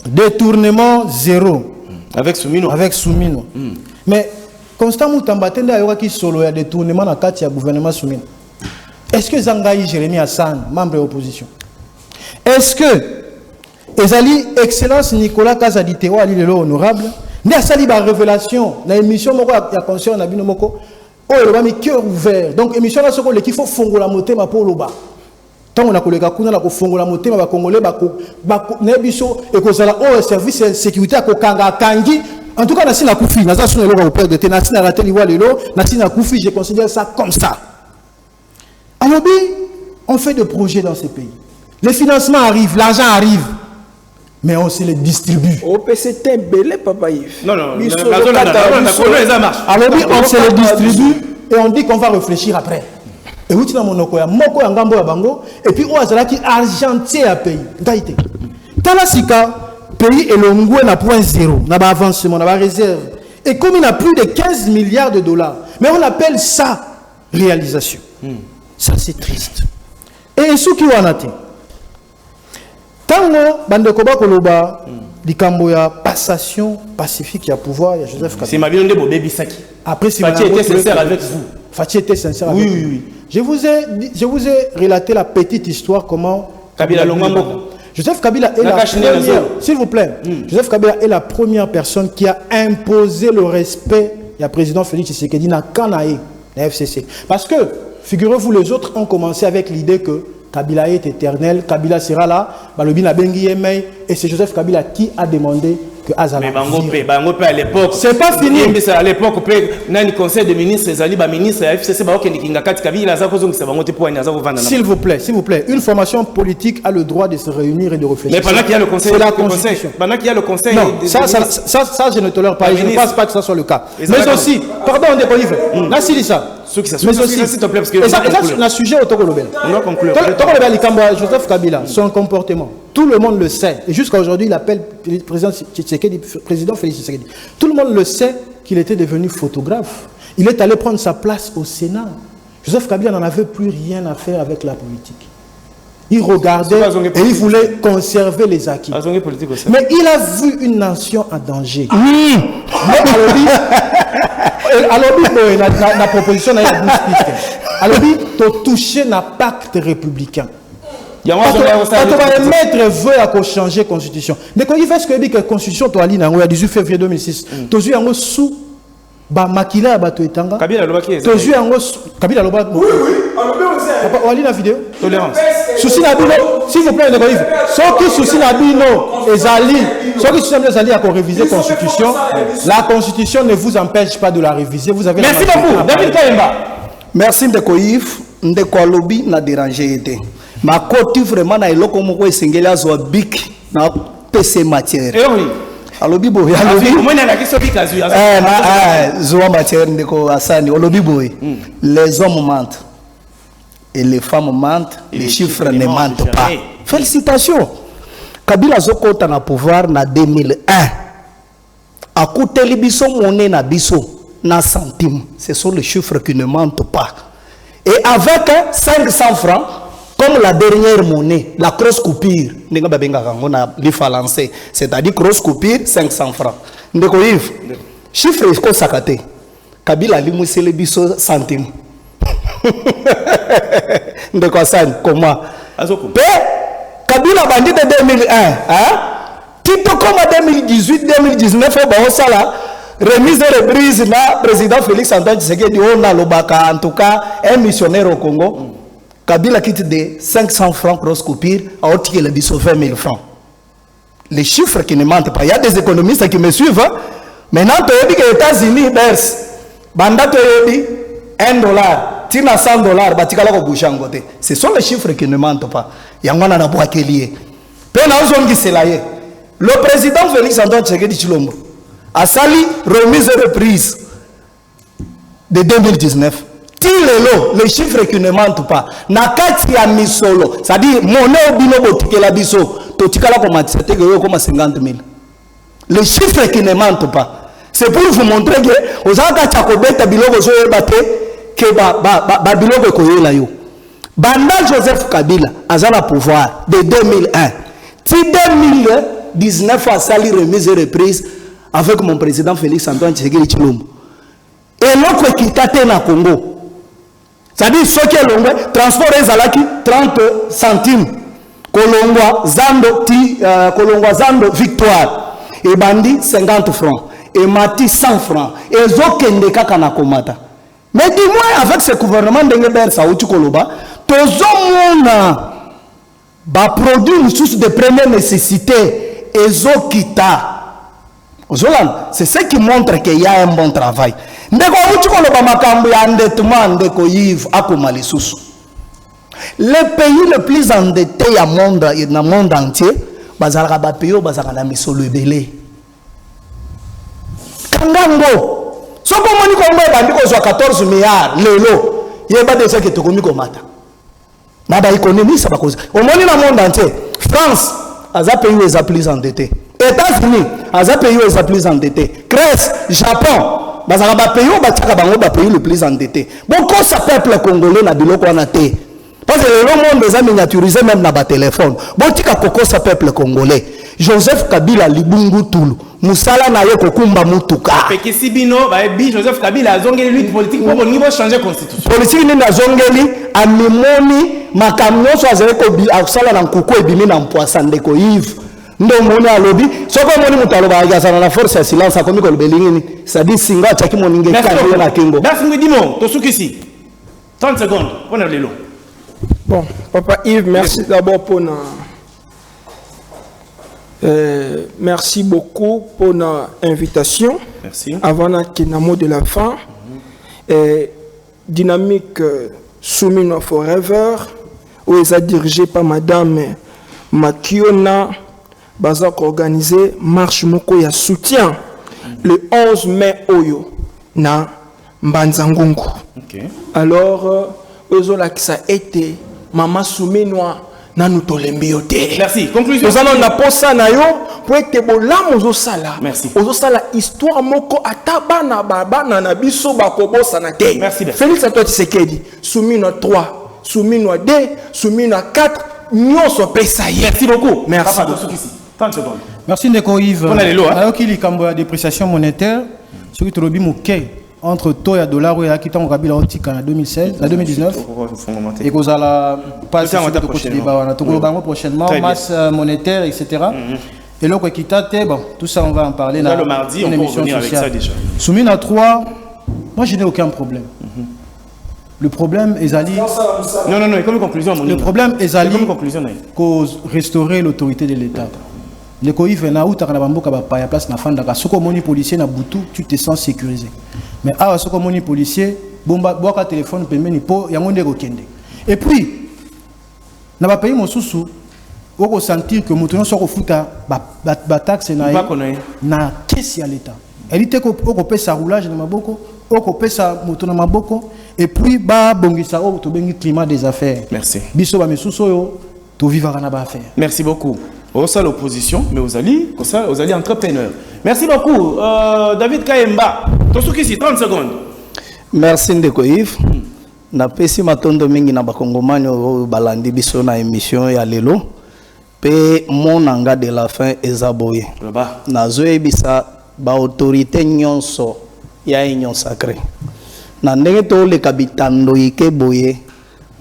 [SPEAKER 1] détournement 0.
[SPEAKER 2] Avec Soumino.
[SPEAKER 1] Avec Soumino. Mais Constant Moutambatende a qui solo ya détournement dans le gouvernement Soumino. Est-ce que Zangaï Jérémy Hassan, membre de l'opposition? Est-ce que Ezali Excellence Nicolas Kazaditeo Ali Lelo honorable n'a sali ba révélation na émission moko ya conscience na bino moko o le ba mi cœur ouvert donc émission là soko le qu'il faut fongola motema pour loba tant on a collègue kuna la ko fongola motema ba congolais ba na biso et ko sala au service de sécurité ko kanga kangi en tout cas na sina kufi na za suna lo ko perdre na sina raté liwa lelo na sina kufi je considère ça comme ça. Alors on fait des projets dans ces pays, les financements arrivent, l'argent arrive, mais on se les distribue.
[SPEAKER 3] Au PCT belé papa Yves.
[SPEAKER 2] Non
[SPEAKER 1] alors on se les distribue et on dit qu'on va réfléchir après. Et où tu as monoko ya moko ya ngambo ya bango et puis on a cela qui argenté à pays d'aité talasika pays elongwe na point zéro na ba avancement na ba réserve et comme il a plus de 15 milliards de dollars mais on appelle ça réalisation. Ça c'est triste. Et ce qui wana te tango bande ko ba koloba likambo ya passation pacifique ya pouvoir ya Joseph Kabila.
[SPEAKER 2] C'est ma bien de bébé Saki.
[SPEAKER 1] Après si
[SPEAKER 2] Fachi était sincère avec vous.
[SPEAKER 1] Fachi était sincère avec vous. Oui. Je vous ai relaté la petite histoire comment
[SPEAKER 2] Kabila Longambo.
[SPEAKER 1] Joseph Kabila est la première, s'il vous plaît, Joseph Kabila est la première personne qui a imposé le respect du président Félix Tshisekedi dans Kanaé, la FCC. Parce que, figurez-vous, les autres ont commencé avec l'idée que Kabila est éternel, Kabila sera là, et c'est Joseph Kabila qui a demandé que Azala.
[SPEAKER 2] Mais Bango à l'époque.
[SPEAKER 1] C'est pas fini.
[SPEAKER 2] À l'époque, le conseil des ministres, les alliés, ministres, la FCC,
[SPEAKER 1] s'il vous plaît, une formation politique a le droit de se réunir et de réfléchir.
[SPEAKER 2] Mais pendant qu'il y a le conseil,
[SPEAKER 1] pendant qu'il y a le conseil, non, ça je ne tolère pas. Je ne pense pas que ça soit le cas. Mais aussi, pardon, on déconne. Là, c'est ça. Mais aussi, s'il te plaît, parce que ça, c'est un sujet au Togolobel. On doit conclure. Joseph Kabila, son comportement, tout le monde le sait. Et jusqu'à aujourd'hui, il appelle le président Félix Tshisekedi. Tout le monde le sait qu'il était devenu photographe. Il est allé prendre sa place au Sénat. Joseph Kabila n'en avait plus rien à faire avec la politique. Il regardait et il voulait conserver les acquis. Mais il a vu une nation en danger. Oui. Alors, la proposition n'a pas de alors, tu touché un pacte républicain. Quand on va mettre vœu à changer la constitution. Mais quand il fait ce que la constitution, tu as dit le 18 février 2006, tu as vu un sous makila bato etanga. Kabila lobaki. Tu as vu un Kabila lobaki. Oui. On a dit la vidéo. Tolérance. Souci na bino, s'il vous plaît, ne pas Sauf que souci na bino, ezali. Sauf que souci na bino ezali à réviser la constitution. La constitution ne vous empêche pas de la réviser. Vous avez. Merci beaucoup. David Kayemba.
[SPEAKER 4] Merci Ndeko Yves. Ndeko Alobi n'a dérangé été. Ma côté vraiment na eloko moko esengeli azwa bik na PC matière.
[SPEAKER 2] Eh oui.
[SPEAKER 4] Alobi boy, alobi.
[SPEAKER 2] Comment na kiso bikazu?
[SPEAKER 4] Zoa matière Ndeko Asani, alobi boy. Les hommes mentent et les femmes mentent, les chiffres ne mentent pas. Félicitations. Kabila zokota na pouvoir na 2001. Akuteli biso monnaie na biso. Na centime, ce sont les chiffres qui ne mentent pas. Et avec 500 francs, comme la dernière monnaie, la cross coupure, c'est-à-dire cross coupure, 500 francs. Ndeko Yves, chiffre est consacré. Kabila limousse le biso centime. Ndeko Hassan, comment? Kabila bandit de 2001, hein? Tito comme 2018, 2019, ça là. Remise de reprise, le président Félix Antoine Tshisekedi, on a en tout cas un missionnaire au Congo. Kabila quitte de 500 francs cross coupure à autre que le 20 000 francs. Les chiffres qui ne mentent pas. Il y a des économistes qui me suivent. Hein? Maintenant, tu as dit que les États-Unis baissent. Banda tu as dit $1, tina $100, ce sont les chiffres qui ne mentent pas. Il y a un boîte lié. Le président Félix Antoine Tshisekedi Chilombo a sali remise et reprise de 2019. Les chiffres qui ne mentent pas. Nakati ya misolo. C'est-à-dire, monnaie au binobo tikela biso. Totikala comme 50 000. Les chiffres qui ne mentent pas. C'est pour vous montrer que aux anga tchakobeta biloko zo ebate que ba biloko koyela yo. Banda Joseph Kabila azala pouvoir de 2001. Ti 2019 a sali remise et reprise avec mon président Félix Antoine Tshisekedi Tshilombo. Et l'autre qui était na Congo. C'est-à-dire ceux qui ont le transport ezalaki 30 centimes. Kolongwa Zando Victoire. Et Bandi 50 francs. Et Mati 100 francs. Et Zokende kaka na komata. Mais dis-moi, avec ce gouvernement de Ngeber Saouti Koloba, tozomona ba produit sous de première nécessité ezokita. C'est ce qui montre qu'il y a un bon travail. Ndeko muchiko lo ba makambo ya endettement ndeko Yves akoma lisusu. Le pays le plus endetté au monde entier, bazalaka ba pays bazalaka na misolo ebele. Kangango, soko moni ko mwe bandi ko 14 milliards lelo, yeba déjà que to komi ko mata. Na ba économie ça ba cause. Au monde na monde entier, France, aza pays où est plus endetté. États-Unis, aza pays où est plus endetté. Grèce, Japon, bazalaka ba pays où bataka bango ba pays le plus endetté. Beaucoup ça peuple congolais na biloko wana te. Parce que le monde est miniaturisé même dans le téléphone. Botika koko sa peuple congolais. Joseph Kabila libungu tulu. Musala na yo kokumba mutuka.
[SPEAKER 2] Peki sibino ba ebi Joseph Kabila azongeli lutte politique pour niveau changer constitution.
[SPEAKER 4] Politique ni na zongeli animoni makamyo so azere ko bi asala na nkoko ebimi na mpwasa ndeko Yves. Ndo moni alobi soko moni mutaloba agazana na force ya silence akomi ko belingini. Ça dit singa chaki moninge kandi na kingo.
[SPEAKER 2] Merci Ngidimo, tosukisi. 30 secondes. On a le long.
[SPEAKER 3] Bon, Papa Yves, merci d'abord pour merci beaucoup pour l'invitation.
[SPEAKER 2] Merci.
[SPEAKER 3] Avant qu'il mot de la fin, dynamique Soumino Forever, où ils sont dirigés par Madame Makiona, Bazak organisé marche moko ya soutien le 11 mai Oyo na Mbanzangungu.
[SPEAKER 2] Okay.
[SPEAKER 3] Alors, eux ont ça a été Maman Souminoa na nous tolembiote.
[SPEAKER 2] Merci. Conclusion.
[SPEAKER 3] Nous allons na posa na yo pour être bolam ozo sala.
[SPEAKER 2] Merci.
[SPEAKER 3] Ozo sala histoire moko ataba na baba na biso bakobosa na te.
[SPEAKER 2] Merci.
[SPEAKER 3] Félix Antoine Tshisekedi. Soumino 3, Soumino 2, Soumino 4, nyonso pesa ye.
[SPEAKER 2] Merci beaucoup.
[SPEAKER 3] Merci.
[SPEAKER 2] Papa, 30 secondes.
[SPEAKER 1] Merci Ndeko Yves.
[SPEAKER 2] On a les lots.
[SPEAKER 1] Alors qu'il y a une dépréciation monétaire, ce qui est mouké entre taux et dollar et qui en Kabila en 2016, en 2019. Et qu'on a la passe prochainement, masse monétaire, etc. Et l'autre équité, bon, tout ça on va en parler dans
[SPEAKER 2] le mardi, on peut revenir avec ça déjà.
[SPEAKER 1] Soumis à 3, moi je n'ai aucun problème. Le problème est Ali.
[SPEAKER 2] Non, comme conclusion,
[SPEAKER 1] le problème est Ali cause restaurer l'autorité de l'État. Les coïfs na où t'as n'abambo kaba pa ya place na fanda ka soko moni policier na butu tu te sens sécurisé. Mais ah soko moni policier bomba boka téléphone pembeni po yango ndeko kende. Et puis na ba pays mosusu oko sentir que mutu no soko futa ba taxe na caisse ya l'État. Elle était ko pesa roulage na maboko, oko pesa mutu na maboko et puis ba bongisa o to bengi climat des affaires.
[SPEAKER 2] Merci.
[SPEAKER 1] Biso ba mesusu yo to vivre na ba affaire.
[SPEAKER 2] Merci beaucoup. Au sein l'opposition, mais aux alliés entrepreneurs. Merci beaucoup. David Kayemba, Tosuki, 30 secondes.
[SPEAKER 4] Merci Ndeko Yves. Na pesi matondo mingi na bakongomani o balandi biso na émission ya lelo. Pe mon anga de la fin ezaboye. Na zoe bisa ba autorité nyonso ya union sacrée. Na ndenge to le kabitando ike boye.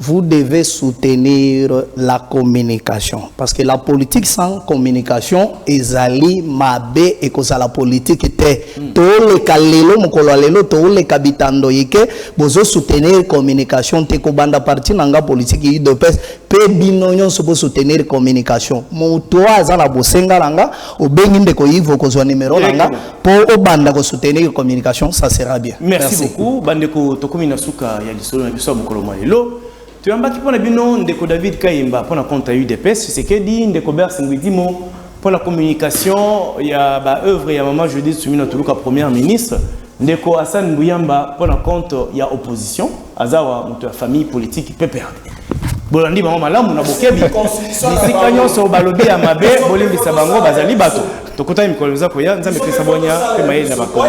[SPEAKER 4] Vous devez soutenir la communication. Parce que la politique sans communication, ezali mabe et que la politique était. Tout le kalelo, mokolo lelo, tout le kabitando yike, bozo soutenir la communication. Te ko banda parti nanga politique yi de pes, pe binonyon sopo soutenir la communication. Moutoa azala bosenga nanga, ou benginde ko yivo ko zwa numéro nanga, pour o banda ko soutenir la communication, ça sera bien.
[SPEAKER 2] Merci beaucoup. Bandeko tokomina suka ya lisolo na biso mokolo malelo. Tu as dit que David Kayemba pour la compte à UDPS, c'est ce qu'il dit, Ndeko Bersingwidimo pour la communication, il y a œuvre, il y a maman jeudi soumis notre première ministre, Ndeko Hassan Bouyamba pour la compte il y a opposition, Azawa notre famille politique PPR. Bolandi maman malam na bokebi. Ici kanyo so balobi ya mabe, bolimbi sabango bazali bato. Tokota imkoloza ko ya nzambe pesa bonya pe maye na bakolo.